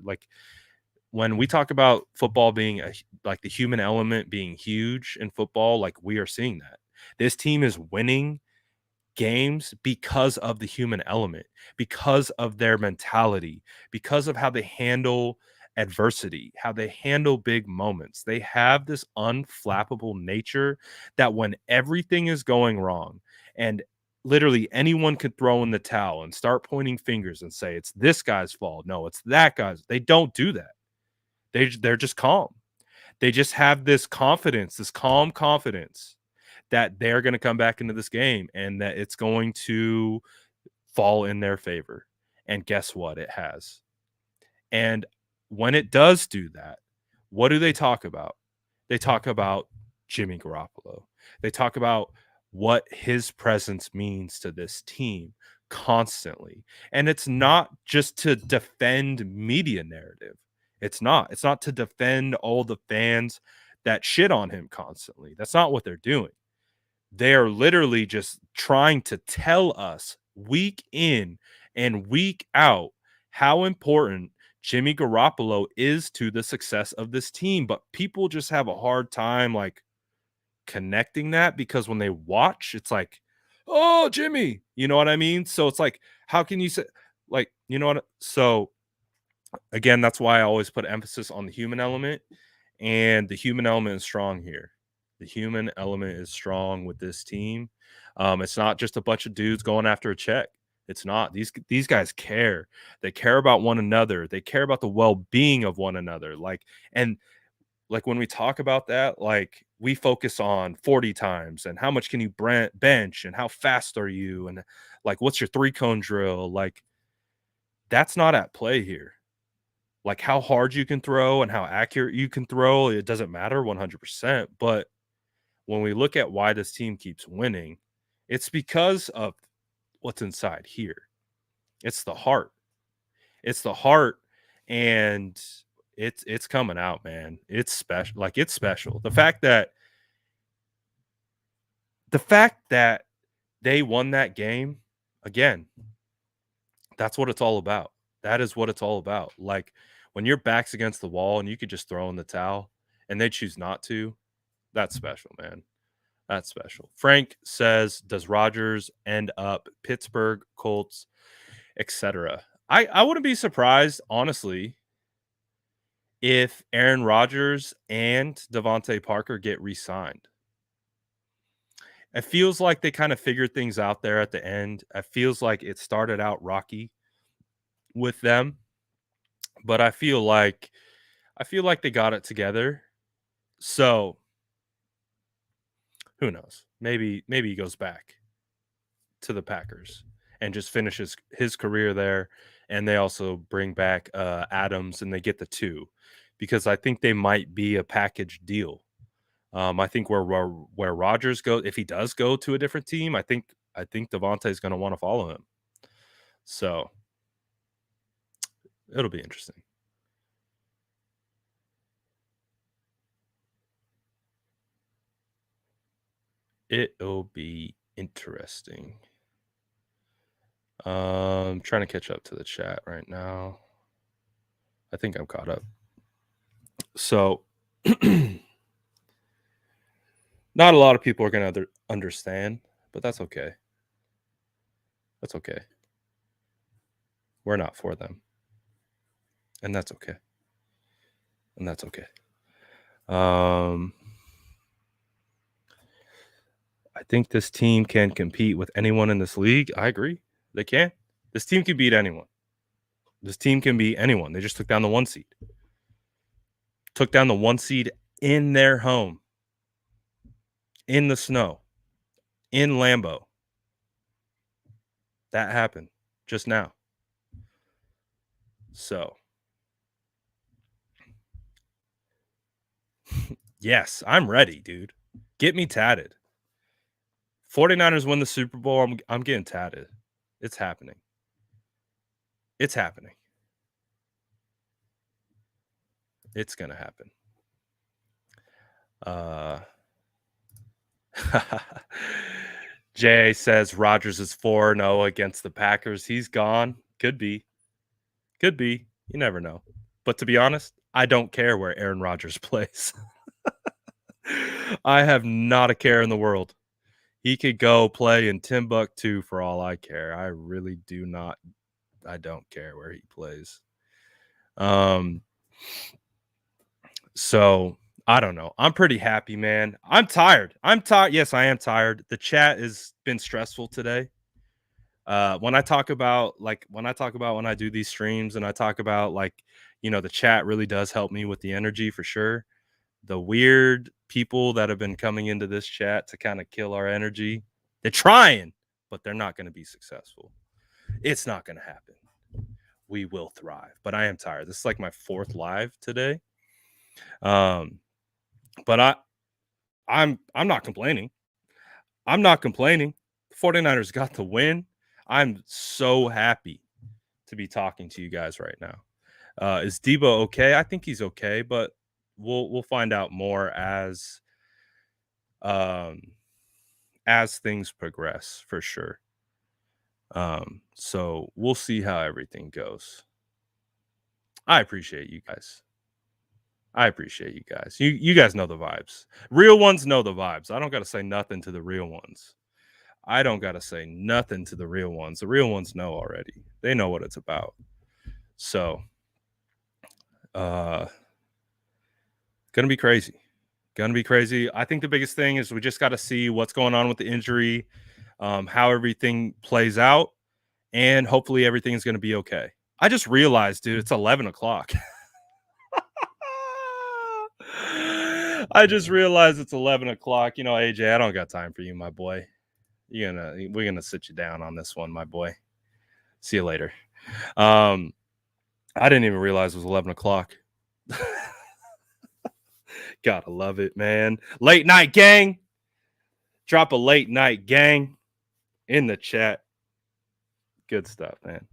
when we talk about football being like the human element being huge in football, like we are seeing that. This team is winning games because of the human element, because of their mentality, because of how they handle adversity, how they handle big moments. They have this unflappable nature that when everything is going wrong and literally anyone could throw in the towel and start pointing fingers and say it's this guy's fault. No, it's that guy's. They don't do that. They're just calm. They just have this confidence, this calm confidence that they're going to come back into this game and that it's going to fall in their favor. And guess what? It has. And when it does do that, what do they talk about? They talk about Jimmy Garoppolo. They talk about what his presence means to this team constantly. And it's not just to defend media narrative. It's not. It's not to defend all the fans that shit on him constantly. That's not what they're doing. They're literally just trying to tell us week in and week out how important Jimmy Garoppolo is to the success of this team. But people just have a hard time like connecting that because when they watch, it's like, oh, Jimmy, you know what I mean? So it's like, how can you say, like, you know what? So again, that's why I always put emphasis on the human element, and the human element is strong here. The human element is strong with this team. It's not just a bunch of dudes going after a check. It's not. These guys care. They care about one another. They care about the well-being of one another. And like when we talk about that, like we focus on 40 times and how much can you bench and how fast are you and like what's your three-cone drill? Like that's not at play here. Like how hard you can throw and how accurate you can throw, it doesn't matter 100%. But when we look at why this team keeps winning, it's because of what's inside here. It's the heart. It's the heart, and it's coming out, man. It's special. Like it's special. The fact that they won that game again, that's what it's all about. That is what it's all about. Like when your back's against the wall and you could just throw in the towel and they choose not to, that's special, man. That's special. Frank says, does Rodgers end up Pittsburgh, Colts, etc.? I wouldn't be surprised, honestly, if Aaron Rodgers and Devontae Parker get re-signed. It feels like they kind of figured things out there at the end. It feels like it started out rocky with them, but I feel like they got it together. So who knows? Maybe he goes back to the Packers and just finishes his career there. And they also bring back Adams and they get the two because I think they might be a package deal. I think where Rodgers goes, if he does go to a different team, I think Devontae is going to want to follow him. So it'll be interesting. It'll be interesting. Trying to catch up to the chat right now. I think I'm caught up. So not a lot of people are going to understand, but that's okay. That's okay. We're not for them. And that's okay. And that's okay. I think this team can compete with anyone in this league. I agree. They can. This team can beat anyone. This team can beat anyone. They just took down the 1 seed. Took down the 1 seed in their home. In the snow. In Lambeau. That happened just now. So, yes, I'm ready, dude. Get me tatted. 49ers win the Super Bowl. I'm getting tatted. It's happening. It's happening. It's going to happen. Jay says Rodgers is 4-0 against the Packers. He's gone. Could be. Could be. You never know. But to be honest, I don't care where Aaron Rodgers plays. I have not a care in the world. He could go play in Timbuktu for all I care. I really do not. I don't care where he plays. Um, so I don't know. I'm pretty happy, man. I'm tired. I'm tired. Yes, I am tired. The chat has been stressful today. When I talk about when I do these streams and I talk about the chat really does help me with the energy for sure. The weird people that have been coming into this chat to kind of kill our energy, they're trying, but they're not going to be successful. It's not going to happen. We will thrive. But I am tired. This is like my fourth live today. Um, but I'm not complaining. I'm not complaining. The 49ers got the win. I'm so happy to be talking to you guys right now. Is Debo okay? I think he's okay, but we'll find out more um as things progress for sure. So we'll see how everything goes. I appreciate you guys. I appreciate you guys. You guys know the vibes. Real ones know the vibes. I don't got to say nothing to the real ones. I don't got to say nothing to the real ones. The real ones know already. They know what it's about. So, uh gonna be crazy. Gonna be crazy. I think the biggest thing is we just got to see what's going on with the injury, how everything plays out, and hopefully everything is going to be okay. I just realized, dude, it's 11 o'clock. I just realized it's 11 o'clock. AJ, I don't got time for you, my boy. We're gonna sit you down on this one, my boy. See you later. Um, I didn't even realize it was 11 o'clock. Gotta love it, man. Late night gang. Drop a late night gang in the chat. Good stuff, man.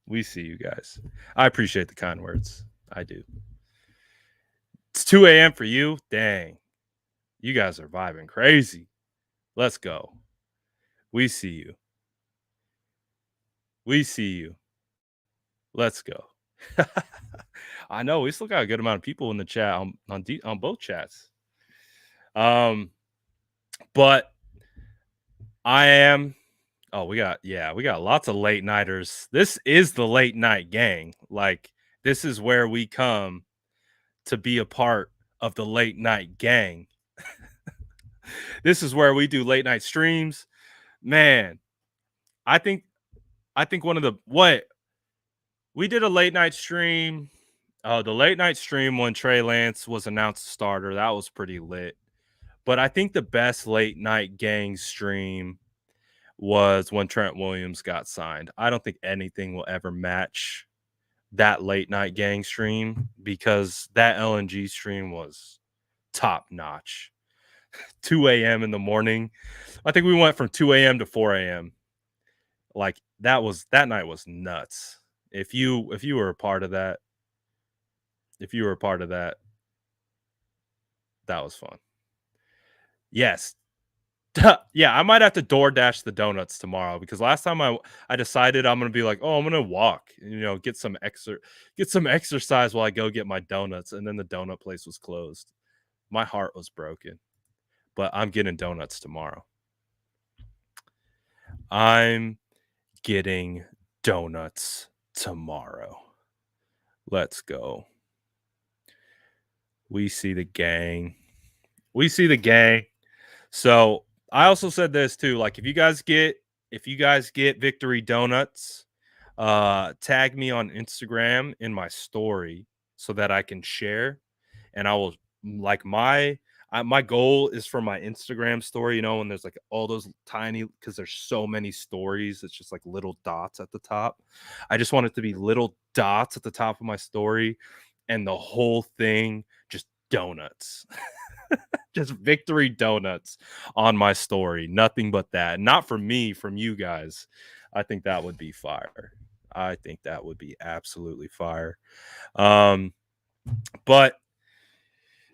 We see you guys. I appreciate the kind words. I do. It's 2 a.m. for you. Dang. You guys are vibing crazy. Let's go. We see you. We see you. Let's go. I know we still got a good amount of people in the chat on both chats. But I am. Oh, we got lots of late nighters. This is the late night gang. Like this is where we come to be a part of the late night gang. This is where we do late night streams. Man, I think one of the what we did a late night stream. The late night stream when Trey Lance was announced starter. That was pretty lit. But I think the best late night gang stream was when Trent Williams got signed. I don't think anything will ever match that late night gang stream because that LNG stream was top notch. 2 a.m. in the morning. I think we went from 2 a.m. to 4 a.m. Like that night was nuts. If you were a part of that, that was fun. Yes. Yeah, I might have to DoorDash the donuts tomorrow because last time I decided I'm gonna be like, oh, I'm gonna walk, get some exercise while I go get my donuts, and then the donut place was closed. My heart was broken, but I'm getting donuts tomorrow. I'm getting donuts tomorrow. Let's go. We see the gang. We see the gang. So I also said this too. Like if you guys get victory donuts, tag me on Instagram in my story so that I can share. And I will like my goal is for my Instagram story, when there's like all those tiny because there's so many stories, it's just like little dots at the top. I just want it to be little dots at the top of my story and the whole thing just donuts. Just victory donuts on my story. Nothing but that. Not for me, from you guys. I think that would be fire. I think that would be absolutely fire. But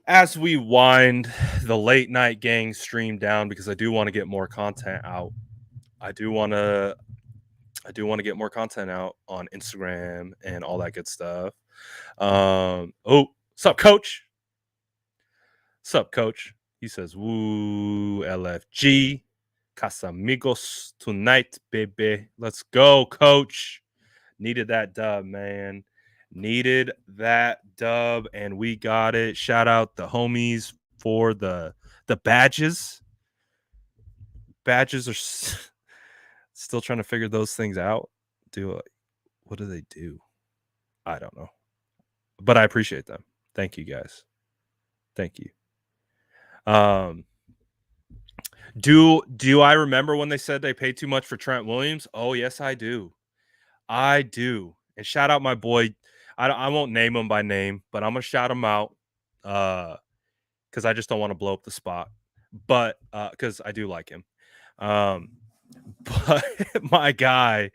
as we wind the late night gang stream down, because I do want to get more content out. I do want to get more content out on Instagram and all that good stuff. What's up, coach? What's up, coach? He says, woo, LFG. Casamigos tonight, baby. Let's go, coach. Needed that dub, man. Needed that dub, and we got it. Shout out the homies for the badges. Badges are still trying to figure those things out. What do they do? I don't know. But I appreciate them. Thank you guys. Thank you. Do I remember when they said they paid too much for Trent Williams? Oh, yes, I do. I do. And shout out my boy. I won't name him by name, but I'm gonna shout him out because I just don't want to blow up the spot. But because I do like him. But my guy,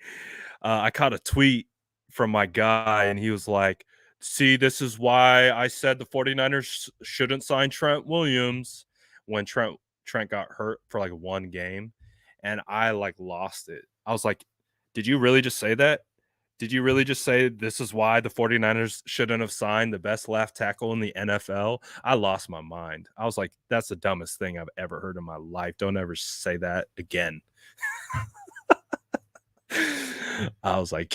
I caught a tweet from my guy, and he was like, see, this is why I said the 49ers shouldn't sign Trent Williams when Trent got hurt for like one game. And I like lost it. I was like, did you really just say that? Did you really just say this is why the 49ers shouldn't have signed the best left tackle in the NFL? I lost my mind. I was like, that's the dumbest thing I've ever heard in my life. Don't ever say that again. I was like,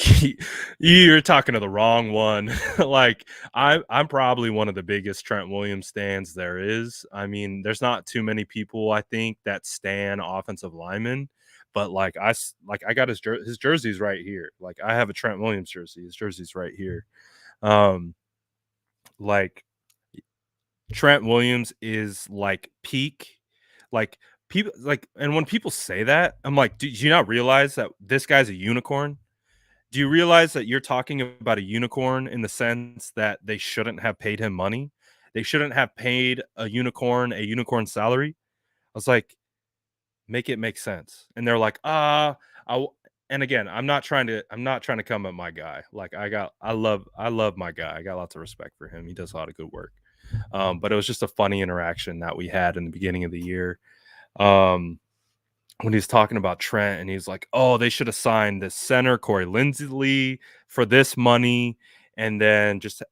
you're talking to the wrong one. Like, I'm probably one of the biggest Trent Williams stans there is. I mean, there's not too many people, I think, that stan offensive linemen. But like I got his jersey's right here. Like I have a Trent Williams jersey. His jersey's right here. Like Trent Williams is like peak. Like people like, and when people say that, I'm like, do you not realize that this guy's a unicorn? Do you realize that you're talking about a unicorn in the sense that they shouldn't have paid him money? They shouldn't have paid a unicorn salary. I was like, make it make sense. And they're like, and again, I'm not trying to come at my guy. Like I love my guy. I got lots of respect for him. He does a lot of good work. But it was just a funny interaction that we had in the beginning of the year. When he's talking about Trent and he's like, oh, they should have signed this center, Corey Linsley, for this money, and then just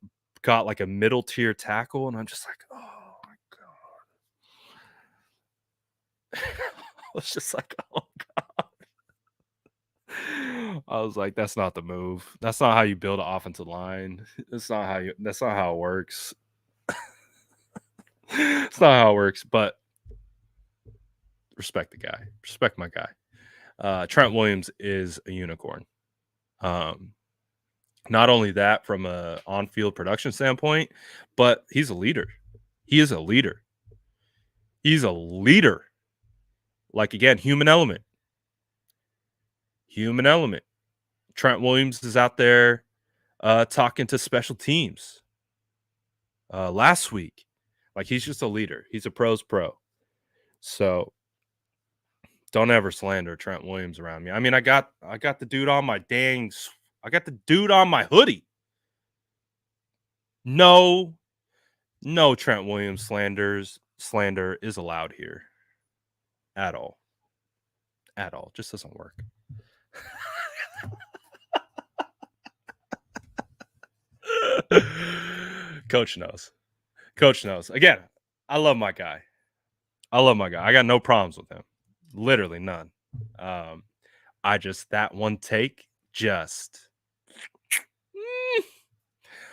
got like a middle tier tackle. And I'm just like, oh my God. I was just like, oh God. I was like, that's not the move. That's not how you build an offensive line. That's not how it works. It's not how it works, but respect the guy. Respect my guy. Trent Williams is a unicorn. Not only that from a on-field production standpoint, but he's a leader. He is a leader. He's a leader. Like, again, human element. Human element. Trent Williams is out there talking to special teams last week. Like, he's just a leader. He's a pro's pro. So don't ever slander Trent Williams around me. I mean, I got the dude on my hoodie. No Trent Williams slander is allowed here. At all. Just doesn't work. Coach knows. Again, I love my guy. I got no problems with him. Literally none. I just, that one take just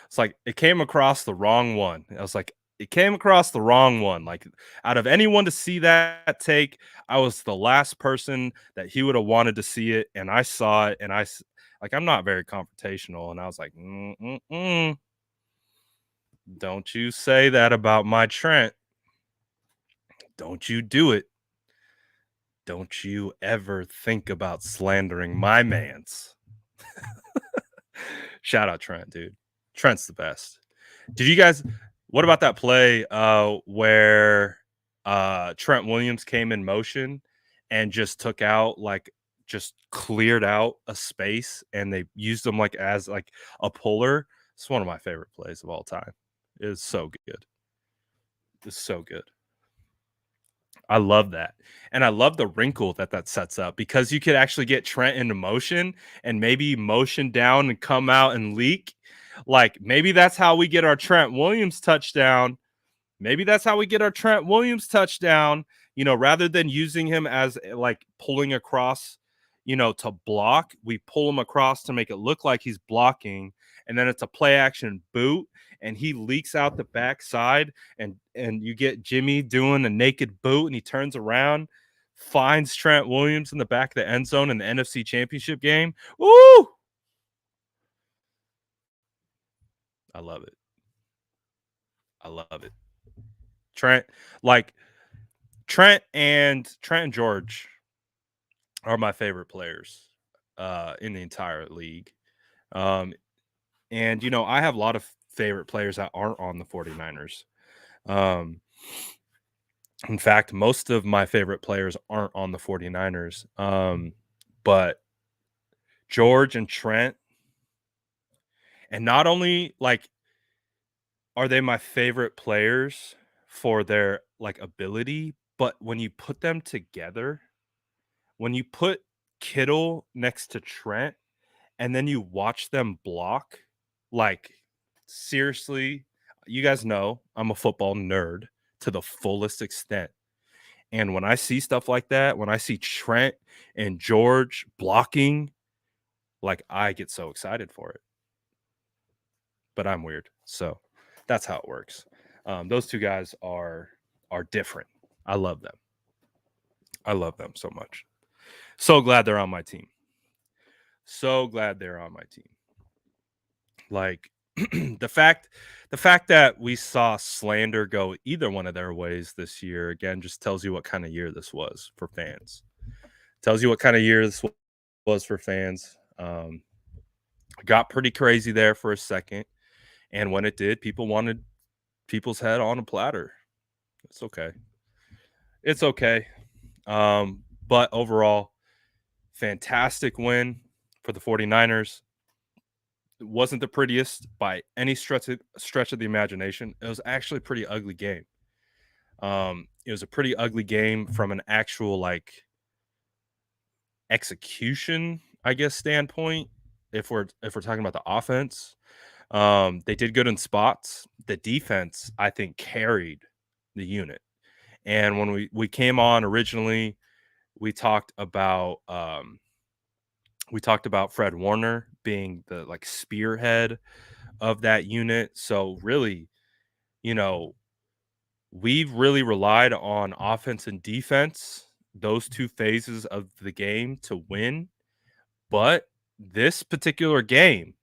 it's like it came across the wrong one. I was like, it came across the wrong one. Like, out of anyone to see that take, I was the last person that he would have wanted to see it, and I saw it, and I'm not very confrontational, and I was like, don't you say that about my Trent. Don't you do it. Don't you ever think about slandering my mans. Shout out Trent, dude. Trent's the best. What about that play where Trent Williams came in motion and just just cleared out a space, and they used him like as like a puller? It's one of my favorite plays of all time. It's so good. It's so good. I love that. And I love the wrinkle that sets up, because you could actually get Trent into motion and maybe motion down and come out and leak. Like, maybe that's how we get our Trent Williams touchdown. Maybe that's how we get our Trent Williams touchdown, rather than using him as like pulling across, to block, we pull him across to make it look like he's blocking, and then it's a play action boot, and he leaks out the backside, and you get Jimmy doing a naked boot, and he turns around, finds Trent Williams in the back of the end zone in the NFC Championship game. Woo! I love it. I love it. Trent, like Trent and George are my favorite players in the entire league. Um, and I have a lot of favorite players that aren't on the 49ers. Um, in fact, most of my favorite players aren't on the 49ers. But George and Trent, and not only like are they my favorite players for their like ability, but when you put them together, when you put Kittle next to Trent and then you watch them block, like seriously, you guys know I'm a football nerd to the fullest extent. And when I see stuff like that, when I see Trent and George blocking, like I get so excited for it. But I'm weird. So that's how it works. Those two guys are different. I love them. I love them so much. So glad they're on my team. So glad they're on my team. Like the fact that we saw slander go either one of their ways this year again just tells you what kind of year this was for fans. Tells you what kind of year this was for fans. Got pretty crazy there for a second, and when it did, people wanted people's head on a platter. It's okay. It's okay. But overall, fantastic win for the 49ers. It wasn't the prettiest by any stretch of the imagination. It was actually a pretty ugly game. It was a pretty ugly game from an actual like execution, I guess, standpoint. If we're talking about the offense, they did good in spots. The defense, I think, carried the unit. And when we came on originally, we talked about Fred Warner being the like spearhead of that unit. So really, you know, we've really relied on offense and defense, those two phases of the game to win. But this particular game,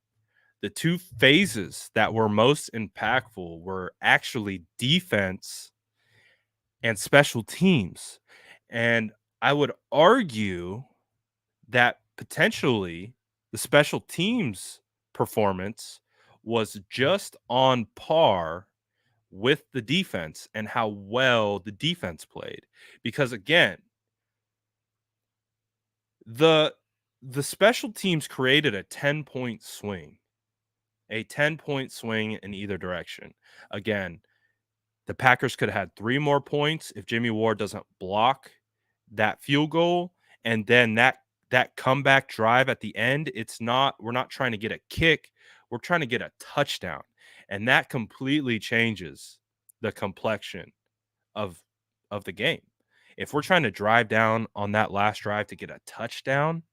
the two phases that were most impactful were actually defense and special teams. And I would argue that potentially the special teams performance was just on par with the defense and how well the defense played. Because again, the the special teams created a 10-point swing, a 10-point swing in either direction. Again, the Packers could have had 3 more points if Jimmy Ward doesn't block that field goal, and then that comeback drive at the end, we're not trying to get a kick, we're trying to get a touchdown, and that completely changes the complexion of the game. If we're trying to drive down on that last drive to get a touchdown,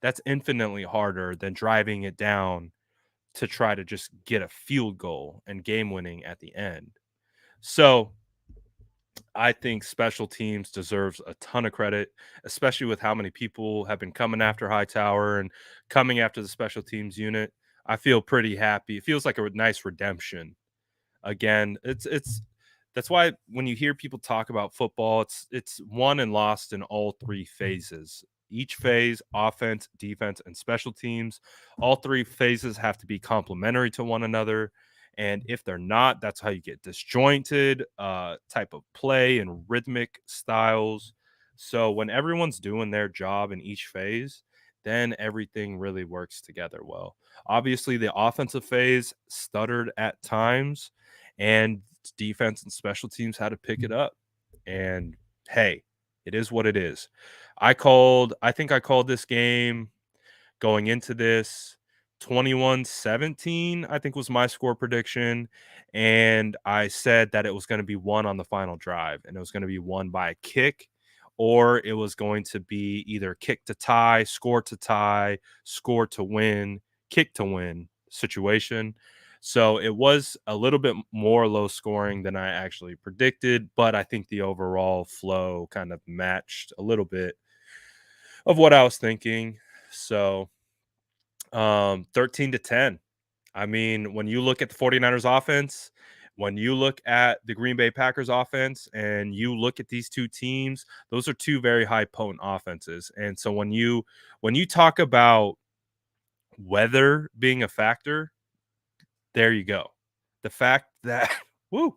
that's infinitely harder than driving it down to try to just get a field goal and game winning at the end. So I think special teams deserves a ton of credit, especially with how many people have been coming after Hightower and coming after the special teams unit. I feel pretty happy. It feels like a nice redemption. Again, it's that's why when you hear people talk about football, it's won and lost in all three phases. Each phase, offense, defense, and special teams, all three phases have to be complementary to one another. And if they're not, that's how you get disjointed type of play and rhythmic styles. So when everyone's doing their job in each phase, then everything really works together well. Obviously, the offensive phase stuttered at times, and defense and special teams had to pick it up. And hey, it is what it is. I think I called this game going into this 21-17, I think was my score prediction. And I said that it was going to be won on the final drive, and it was going to be won by a kick, or it was going to be either kick to tie, score to win, kick to win situation. So it was a little bit more low scoring than I actually predicted, but I think the overall flow kind of matched a little bit of what I was thinking. So 13-10. I mean, when you look at the 49ers offense, when you look at the Green Bay Packers offense, and you look at these two teams, those are two very high potent offenses. And so when you talk about weather being a factor, there you go. The fact that woo,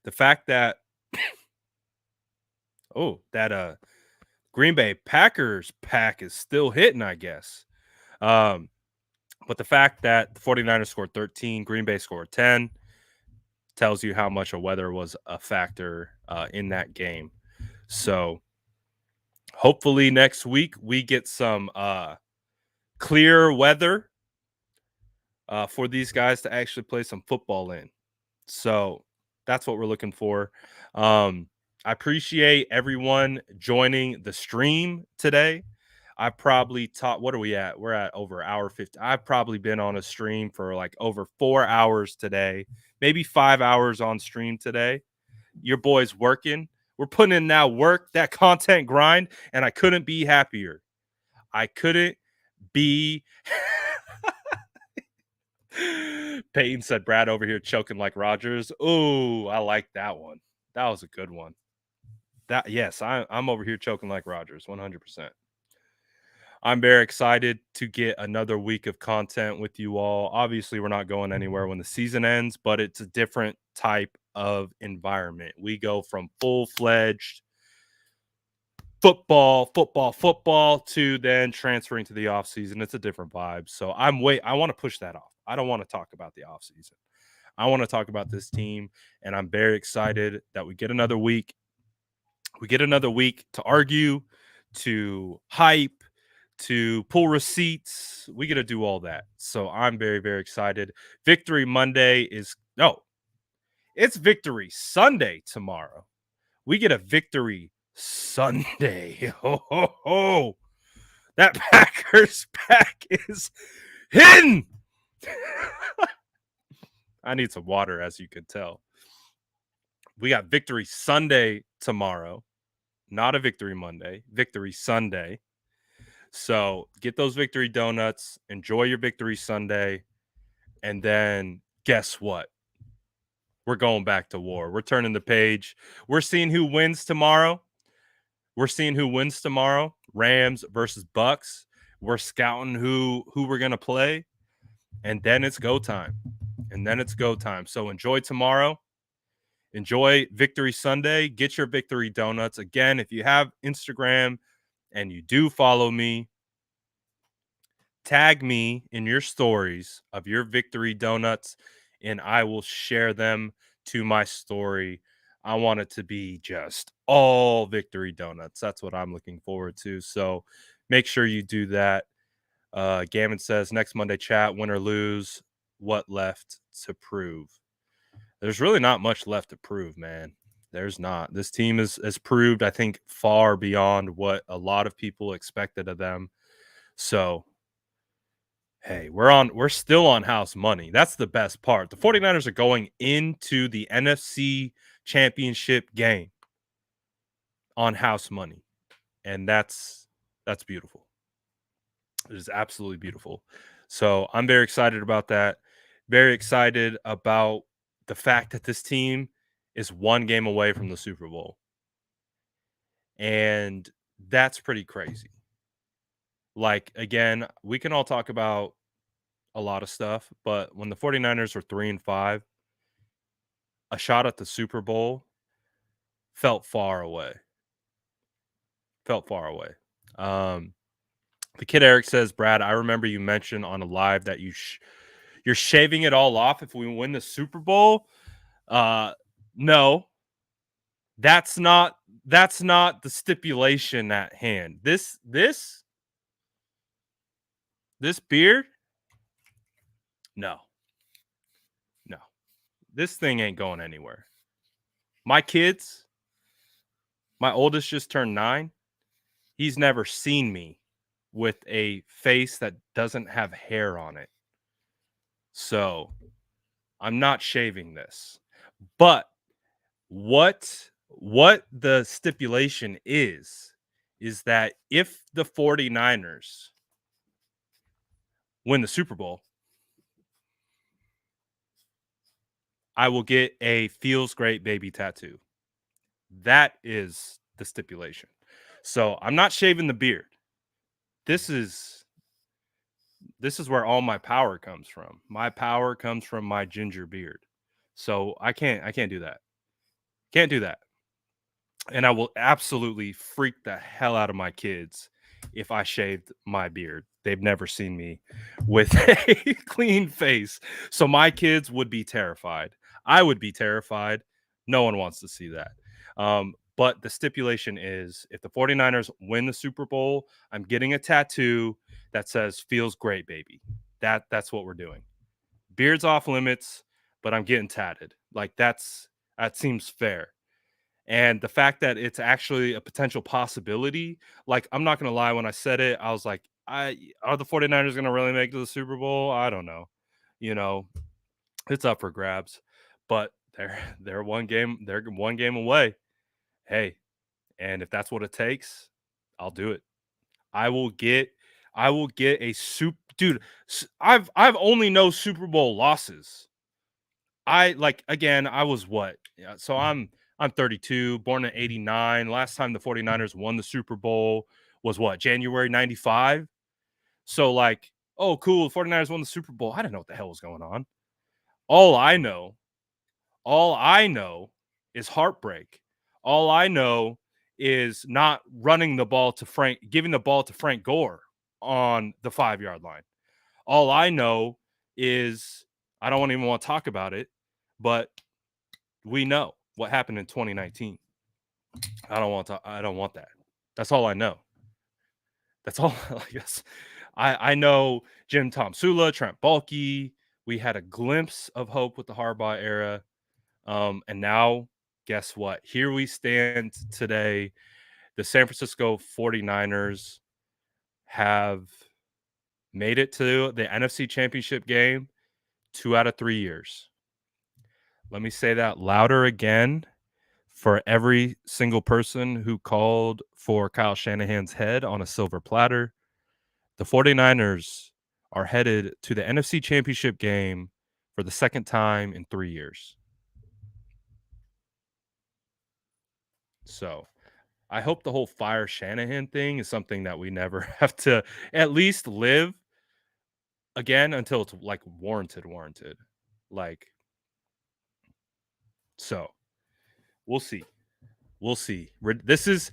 the fact that that Green Bay Packers pack is still hitting, I guess. Um But the fact that the 49ers scored 13, Green Bay scored 10, tells you how much of weather was a factor in that game. So hopefully next week we get some clear weather for these guys to actually play some football in. So that's what we're looking for. I appreciate everyone joining the stream today. I probably taught, what are we at? We're at over hour 50. I've probably been on a stream for like over 4 hours today, maybe 5 hours on stream today. Your boy's working. We're putting in now work, that content grind, and I couldn't be happier. I couldn't be. Peyton said, Brad over here choking like Rogers. Oh, I like that one. That was a good one. Yes, I'm over here choking like Rogers, 100%. I'm very excited to get another week of content with you all. Obviously, we're not going anywhere when the season ends, but it's a different type of environment. We go from full-fledged football to then transferring to the offseason. It's a different vibe. So I want to push that off. I don't want to talk about the offseason. I want to talk about this team, and I'm very excited that we get another week. We get another week to argue, to hype, to pull receipts. We get to do all that. So I'm very, very excited. Victory Monday it's Victory Sunday tomorrow. We get a Victory Sunday. Ho, ho, ho. That Packers pack is hidden. I need some water, as you can tell. We got Victory Sunday tomorrow. Not a Victory Monday. Victory Sunday. So get those victory donuts, enjoy your Victory Sunday, and then guess what? We're going back to war. We're turning the page. We're seeing who wins tomorrow. Rams versus Bucks. We're scouting who we're going to play, and then it's go time. So enjoy tomorrow. Enjoy Victory Sunday. Get your victory donuts. Again, if you have Instagram and you do follow me, tag me in your stories of your victory donuts, and I will share them to my story. I want it to be just all victory donuts. That's what I'm looking forward to. So make sure you do that. Gammon says, next Monday chat, win or lose, what left to prove? There's really not much left to prove, man. There's not. This team has proved, I think, far beyond what a lot of people expected of them. So hey, we're still on house money. That's the best part. The 49ers are going into the NFC Championship game on house money. And that's beautiful. It is absolutely beautiful. So I'm very excited about that. Very excited about the fact that this team is one game away from the Super Bowl. And that's pretty crazy. Like, again, we can all talk about a lot of stuff, but when the 49ers were 3-5, a shot at the Super Bowl felt far away. The kid Eric says, Brad, I remember you mentioned on a live that you're shaving it all off if we win the Super Bowl. No, that's not the stipulation at hand. This This beard? No. No. This thing ain't going anywhere. My kids, my oldest just turned 9. He's never seen me with a face that doesn't have hair on it. So, I'm not shaving this. But what the stipulation is that if the 49ers win the Super Bowl, I will get a feels great baby tattoo. That is the stipulation. So, I'm not shaving the beard. This is where all my power comes from. My power comes from my ginger beard. So, I can't do that. Can't do that. And I will absolutely freak the hell out of my kids if I shaved my beard. They've never seen me with a clean face. So my kids would be terrified. I would be terrified. No one wants to see that. But the stipulation is if the 49ers win the Super Bowl, I'm getting a tattoo that says feels great, baby. That's what we're doing. Beard's off limits, but I'm getting tatted. Like that seems fair. And the fact that it's actually a potential possibility, like, I'm not gonna lie, when I said it, I was like, I are the 49ers gonna really make it to the Super Bowl? I don't know. You know, it's up for grabs. But they're one game away. Hey, and if that's what it takes, I'll do it. I will get I will get a soup dude, I've only know Super Bowl losses. I like again, I was what? Yeah, so I'm 32, born in 89. Last time the 49ers won the Super Bowl was what? January 95. So like, oh cool, the 49ers won the Super Bowl. I didn't know what the hell was going on. All I know, all I know is heartbreak. All I know is not running the ball to giving the ball to Frank Gore on the 5-yard line. All I know is I don't even want to talk about it, but we know what happened in 2019. I don't want that. That's all I know. That's all I guess. I know Jim Tom Sula, Trent Baalke. We had a glimpse of hope with the Harbaugh era. And now guess what? Here we stand today. The San Francisco 49ers have made it to the NFC Championship game 2 out of 3 years. Let me say that louder again for every single person who called for Kyle Shanahan's head on a silver platter. The 49ers are headed to the NFC Championship game for the second time in 3 years. So, I hope the whole fire Shanahan thing is something that we never have to at least live again until it's like warranted. Like, so we'll see. We'll see. This is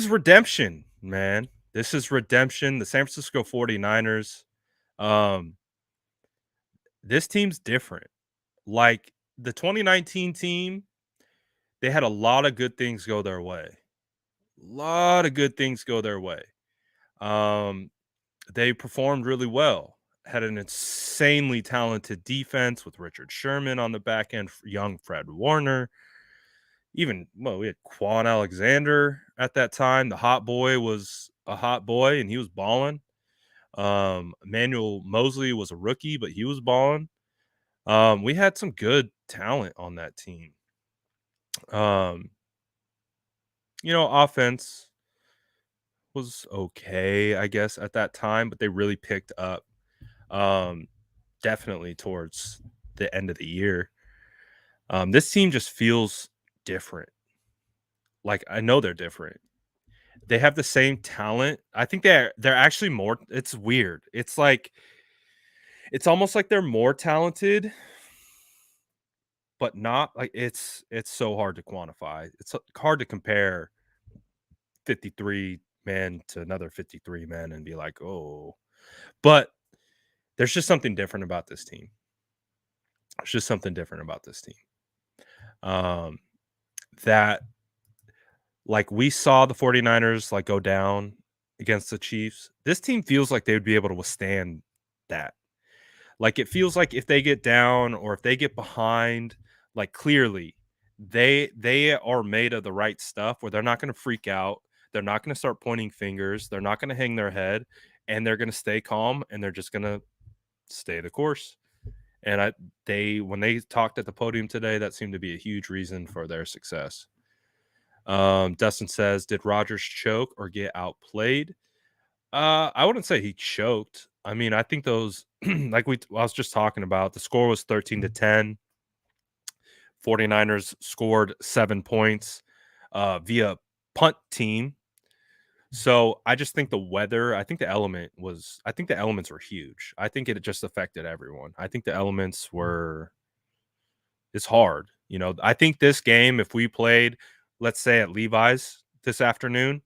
redemption, man. This is redemption. The San Francisco 49ers. Um, this team's different. Like the 2019 team, they had a lot of good things go their way. Lot of good things go their way. Um, they performed really well. Had an insanely talented defense with Richard Sherman on the back end, young Fred Warner. Even we had Quan Alexander at that time. The hot boy was a hot boy, and he was balling. Emmanuel Mosley was a rookie, but he was balling. We had some good talent on that team. Um, offense was okay, I guess, at that time, but they really picked up definitely towards the end of the year. This team just feels different. Like I know they're different. They have the same talent. I think they're actually more it's weird. It's like it's almost like they're more talented, but not like it's so hard to quantify. It's hard to compare 53 men to another 53 men and be like, "Oh." But there's just something different about this team. There's just something different about this team. Um that like we saw the 49ers like go down against the Chiefs, this team feels like they would be able to withstand that. Like, it feels like if they get down or if they get behind, like, clearly, they are made of the right stuff where they're not gonna freak out, they're not gonna start pointing fingers, they're not gonna hang their head, and they're gonna stay calm, and they're just gonna stay the course. And when they talked at the podium today, that seemed to be a huge reason for their success. Dustin says, "Did Rodgers choke or get outplayed?" I wouldn't say he choked. I mean, I think those like I was just talking about, the score was 13-10. 49ers scored 7 points via punt team. So I just think I think the elements were huge. I think it just affected everyone. I think the elements were it's hard. I think this game, if we played, let's say at Levi's this afternoon,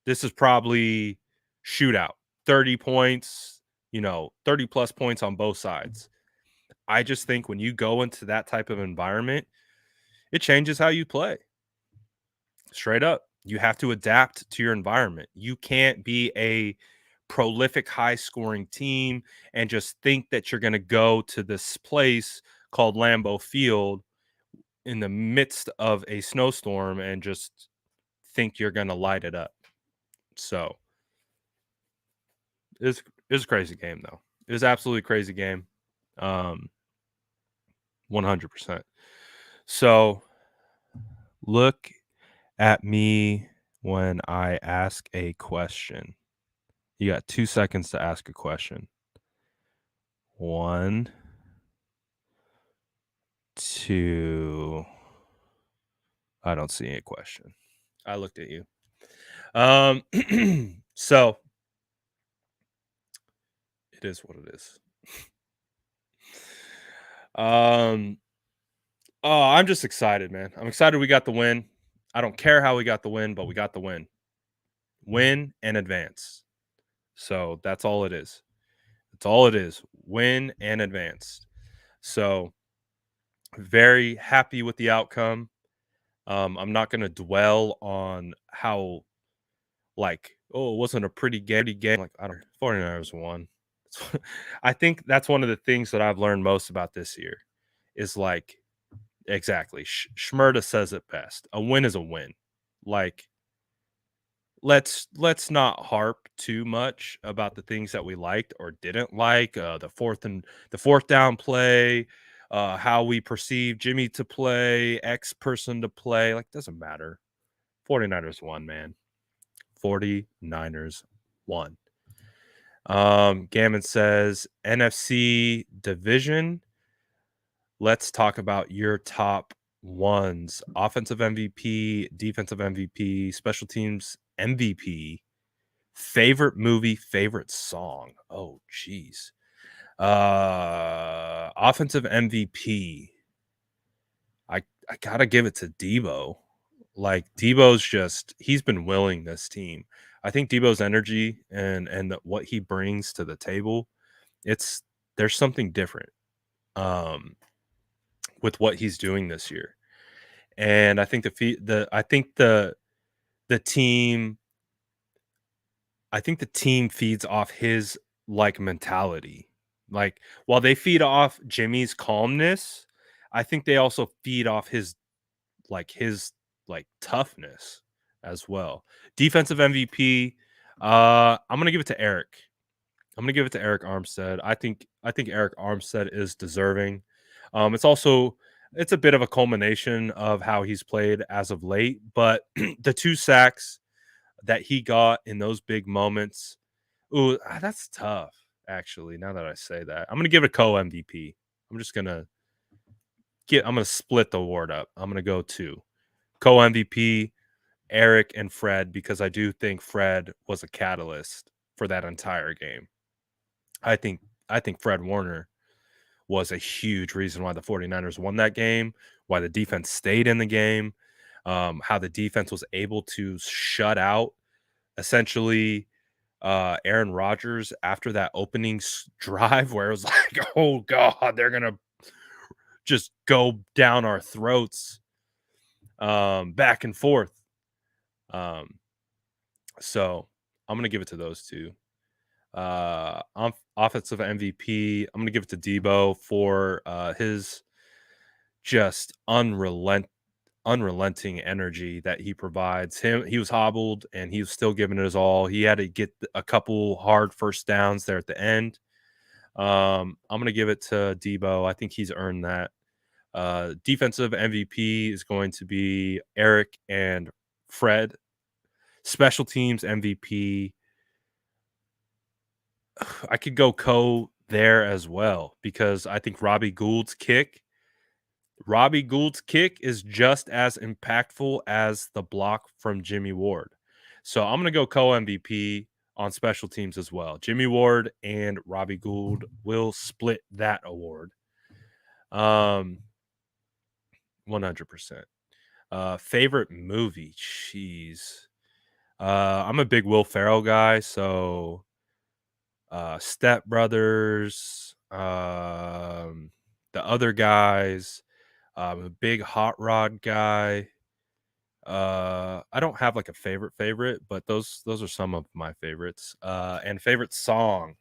this is probably shootout, 30 points, 30 plus points on both sides. I just think when you go into that type of environment, it changes how you play. Straight up. You have to adapt to your environment. You can't be a prolific, high scoring team and just think that you're going to go to this place called Lambeau Field in the midst of a snowstorm and just think you're going to light it up. So it was a crazy game, though. It was absolutely crazy game. 100%. So look at me when I ask a question. You got 2 seconds to ask a question. 1, 2. I don't see any question. I looked at you. So it is what it is. Oh, I'm just excited, man. I'm excited we got the win. I don't care how we got the win, but we got the win. Win and advance. So that's all it is. That's all it is. Win and advance. So very happy with the outcome. I'm not going to dwell on how, like, oh, it wasn't a pretty game. Like, I don't 49ers won. I think that's one of the things that I've learned most about this year is like, exactly. Schmerda says it best. A win is a win. Like, let's not harp too much about the things that we liked or didn't like. The fourth down play, how we perceive Jimmy to play, X person to play. Like, doesn't matter. 49ers won, man. 49ers won. Gammon says NFC division. Let's talk about your top ones: offensive MVP, defensive MVP, special teams MVP, favorite movie, favorite song. Oh, geez. Offensive MVP. I gotta give it to Debo. Like, he's been willing this team. I think Debo's energy and what he brings to the table, there's something different with what he's doing this year. And I think the team feeds off his like mentality. Like, while they feed off Jimmy's calmness, I think they also feed off his toughness as well. Defensive MVP, I'm gonna give it to Eric. I'm gonna give it to Eric Armstead. I think Eric Armstead is deserving. It's a bit of a culmination of how he's played as of late, but the 2 sacks that he got in those big moments, ooh, that's tough. Actually, now that I say that, I'm gonna give it a co MVP. I'm gonna split the award up. I'm gonna go 2 co MVP, Eric and Fred, because I do think Fred was a catalyst for that entire game. I think Fred Warner was a huge reason why the 49ers won that game, why the defense stayed in the game, how the defense was able to shut out essentially Aaron Rodgers after that opening drive where it was like, oh God, they're going to just go down our throats back and forth. So I'm gonna give it to those two. Offensive MVP, I'm gonna give it to Debo for his just unrelenting energy that he provides. He was hobbled and he was still giving it his all. He had to get a couple hard first downs there at the end. I'm gonna give it to Debo. I think he's earned that. Defensive MVP is going to be Eric and Fred. Special teams MVP, I could go there as well because I think Robbie Gould's kick is just as impactful as the block from Jimmy Ward. So I'm going to go MVP on special teams as well. Jimmy Ward and Robbie Gould will split that award. 100%. Favorite movie? Jeez. I'm a big Will Ferrell guy, so Step Brothers, the other guys. I'm a big Hot Rod guy. I don't have like a favorite, but those are some of my favorites. And favorite song.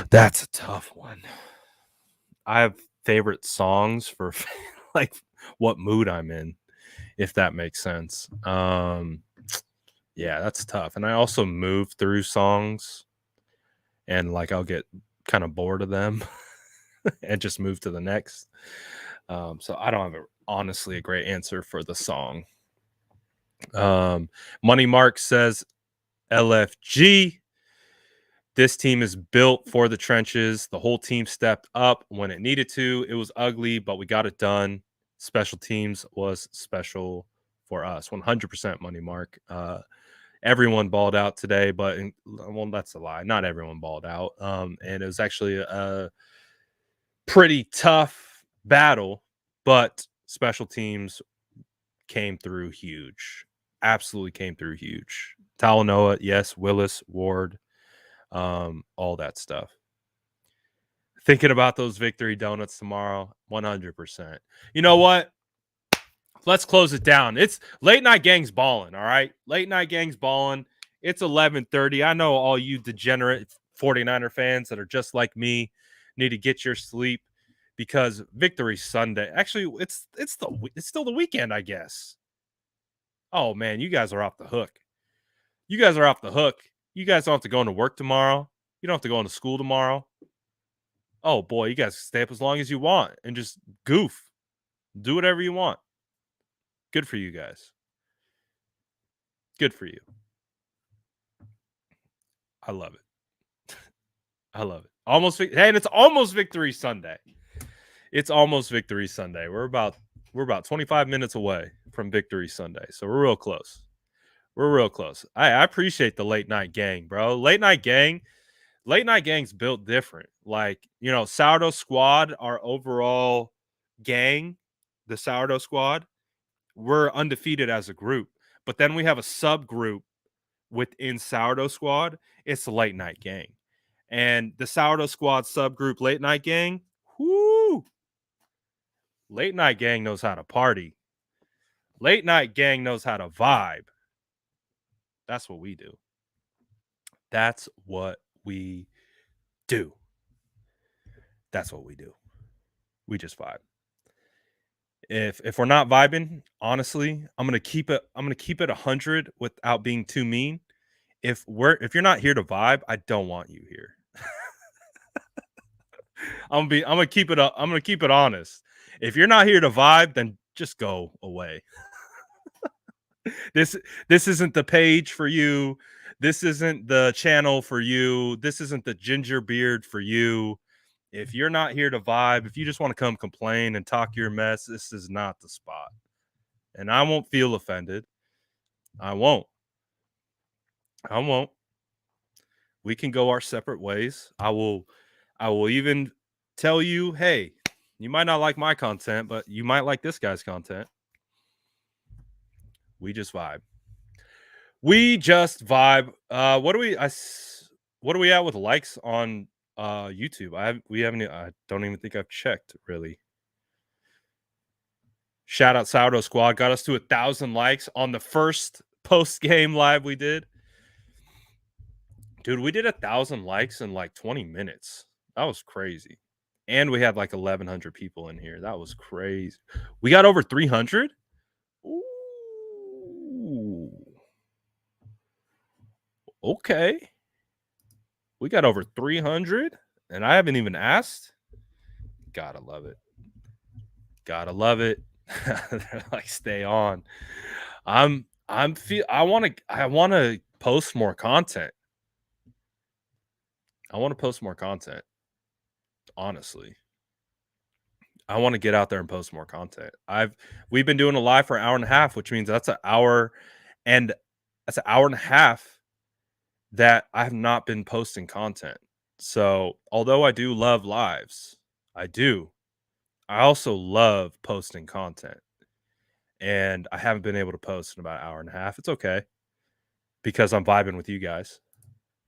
That's a tough one. I have favorite songs for like what mood I'm in, if that makes sense. Yeah, that's tough. And I also move through songs and like I'll get kind of bored of them and just move to the next. So I don't have honestly a great answer for the song. Money Mark says LFG. This team is built for the trenches. The whole team stepped up when it needed to. It was ugly, but we got it done. Special teams was special for us. 100% Money Mark. Everyone balled out today, but well, that's a lie. Not everyone balled out. And it was actually a pretty tough battle, but special teams came through huge. Absolutely came through huge. Talanoa, yes. Willis, Ward, all that stuff. Thinking about those victory donuts tomorrow, 100%. You know what? Let's close it down. It's late night gangs balling, all right? Late night gangs balling. It's 11:30. I know all you degenerate 49er fans that are just like me need to get your sleep because Victory Sunday. Actually, it's still the weekend, I guess. Oh man, you guys are off the hook. You guys are off the hook. You guys don't have to go into work tomorrow. You don't have to go into school tomorrow. Oh boy, you guys stay up as long as you want and just goof. Do whatever you want. Good for you guys. Good for you. I love it. I love it. And it's almost Victory Sunday. It's almost Victory Sunday. We're about 25 minutes away from Victory Sunday. So we're real close. We're real close. I appreciate the late night gang, bro. Late night gang's built different. Like, Sourdough Squad, our overall gang, the Sourdough Squad, we're undefeated as a group. But then we have a subgroup within Sourdough Squad. It's the late night gang. And the Sourdough Squad subgroup late night gang, whoo! Late night gang knows how to party. Late night gang knows how to vibe. That's what we do. That's what we do. That's what we do. We just vibe. If we're not vibing, honestly, I'm gonna keep it 100 without being too mean. If you're not here to vibe, I don't want you here. I'm gonna keep it honest. If you're not here to vibe, then just go away. This isn't the page for you. This isn't the channel for you. This isn't the ginger beard for you. If you're not here to vibe, if you just want to come complain and talk your mess, this is not the spot. And I won't feel offended. I won't. We can go our separate ways. I will even tell you, hey, you might not like my content, but you might like this guy's content. We just vibe. What are we at with likes on YouTube? I don't even think I've checked really. Shout out Sourdough Squad got us to 1,000 likes on the first post game live we did. Dude, we did 1,000 likes in like 20 minutes. That was crazy. And we had like 1,100 people in here. That was crazy. We got over 300. Ooh. Okay. We got over 300 and I haven't even asked. Gotta love it. Gotta love it. They're like, stay on. I want to post more content. I want to post more content. Honestly, I want to get out there and post more content. We've been doing a live for an hour and a half, which means that's an hour and that's an hour and a half that I have not been posting content. So, although I do love lives, I do. I also love posting content. And I haven't been able to post in about an hour and a half. It's okay because I'm vibing with you guys.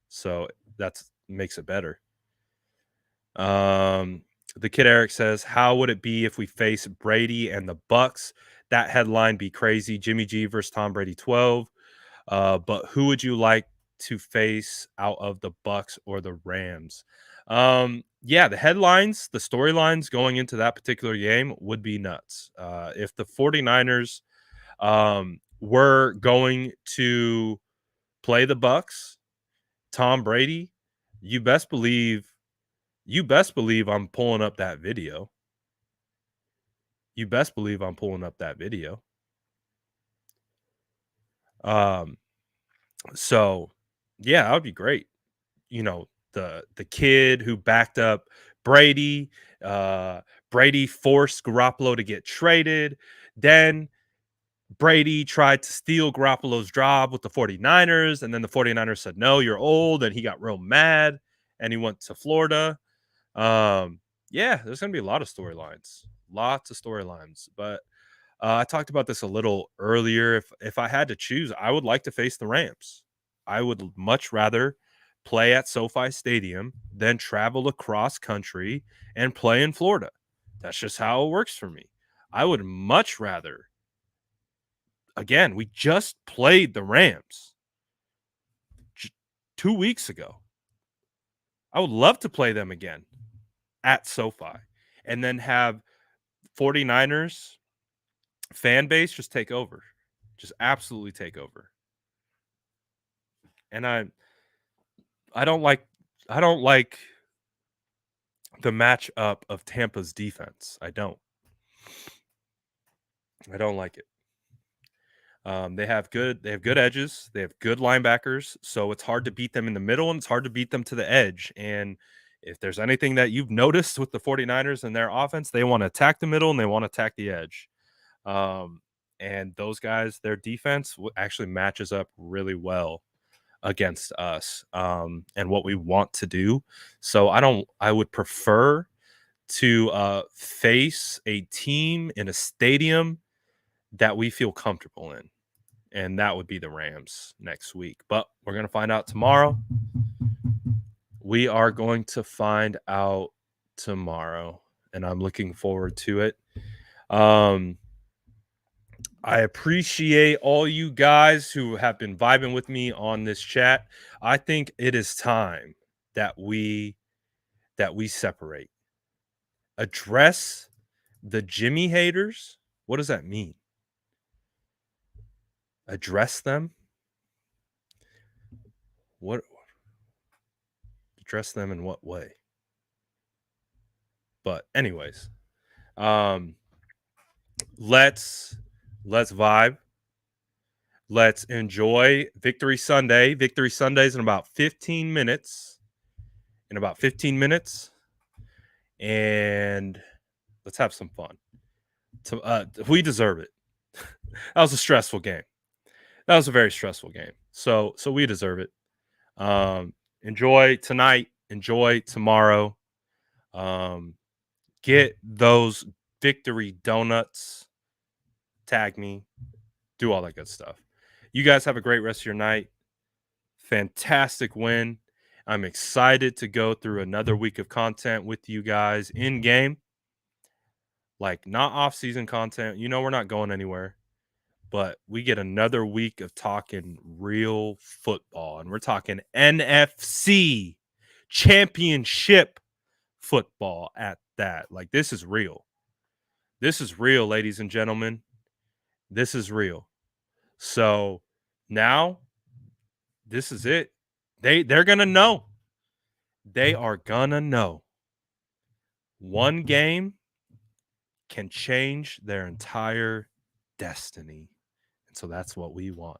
So, that's makes it better. The kid Eric says, "How would it be if we face Brady and the Bucks? That headline be crazy. Jimmy G versus Tom Brady 12. But who would you like to face out of the Bucks or the Rams?" Yeah, the headlines, the storylines going into that particular game would be nuts. If the 49ers were going to play the Bucks, Tom Brady, you best believe I'm pulling up that video. You best believe I'm pulling up that video. So yeah, that would be great. You know, the kid who backed up Brady, Brady forced Garoppolo to get traded. Then Brady tried to steal Garoppolo's job with the 49ers, and then the 49ers said, "No, you're old," and he got real mad and he went to Florida. Yeah, there's gonna be a lot of storylines, lots of storylines. But I talked about this a little earlier. If I had to choose, I would like to face the Rams. I would much rather play at SoFi Stadium than travel across country and play in Florida. That's just how it works for me. I would much rather. Again, we just played the Rams 2 weeks ago. I would love to play them again at SoFi and then have 49ers fan base just take over. Just absolutely take over. And I don't like the matchup of Tampa's defense. I don't like it. They have good edges. They have good linebackers, so it's hard to beat them in the middle and it's hard to beat them to the edge. And if there's anything that you've noticed with the 49ers and their offense, they want to attack the middle and they want to attack the edge. And those guys, their defense actually matches up really well against us and what we want to do. So I would prefer to face a team in a stadium that we feel comfortable in. And that would be the Rams next week. But we're going to find out tomorrow. We are going to find out tomorrow. And I'm looking forward to it. I appreciate all you guys who have been vibing with me on this chat. I think it is time that we separate. Address the Jimmy haters. What does that mean? Address them? What? Address them in what way? But anyways, let's vibe. Let's enjoy Victory Sunday. Victory Sundays in about 15 minutes. And let's have some fun. We deserve it. That was a stressful game. That was a very stressful game. So we deserve it. Enjoy tonight. Enjoy tomorrow. Get those victory donuts. Tag me. Do all that good stuff. You guys have a great rest of your night. Fantastic win. I'm excited to go through another week of content with you guys in game. Like, not off-season content. You know we're not going anywhere. but we get another week of talking real football, and we're talking NFC championship football at that. Like, this is real. This is real, ladies and gentlemen. This is real. So now this is it. They're gonna know. They are gonna know. One game can change their entire destiny. And so that's what we want.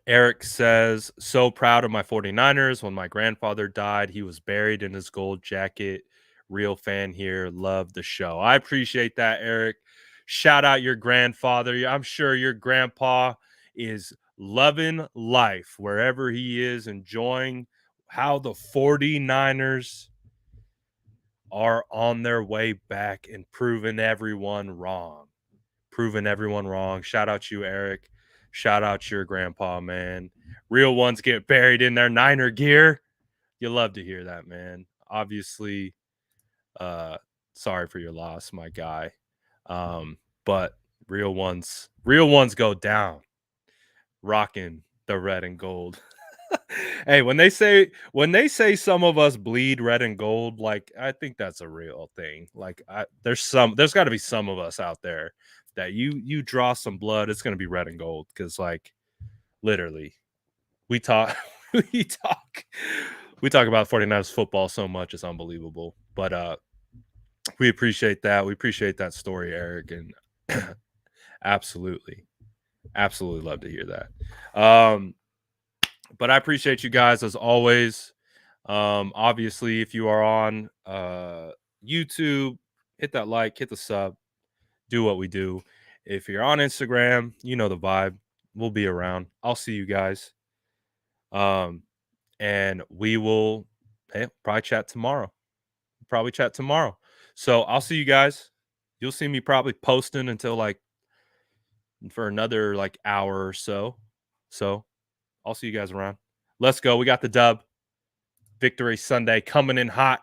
Eric says, so proud of my 49ers. When my grandfather died, he was buried in his gold jacket. Real fan here. Love the show. I appreciate that, Eric. Shout out your grandfather. I'm sure your grandpa is loving life wherever he is, enjoying how the 49ers are on their way back and proving everyone wrong. Shout out you, Eric. Shout out your grandpa, man. Real ones get buried in their Niner gear. You love to hear that, man. Obviously, sorry for your loss, my guy. But real ones go down rocking the red and gold. Hey, when they say some of us bleed red and gold, like, I think that's a real thing. Like, there's got to be some of us out there that you draw some blood, it's going to be red and gold, because, like, literally we talk we talk about 49ers football so much, it's unbelievable. But we appreciate that. We appreciate that story, Eric, and absolutely love to hear that. But I appreciate you guys as always. Obviously, if you are on YouTube, hit that like, hit the sub, do what we do. If you're on Instagram, you know the vibe. We'll be around. I'll see you guys. And we will probably chat tomorrow. So I'll see you guys. You'll see me probably posting until like for another like hour or so. So I'll see you guys around. Let's go. We got the dub. Victory Sunday coming in hot.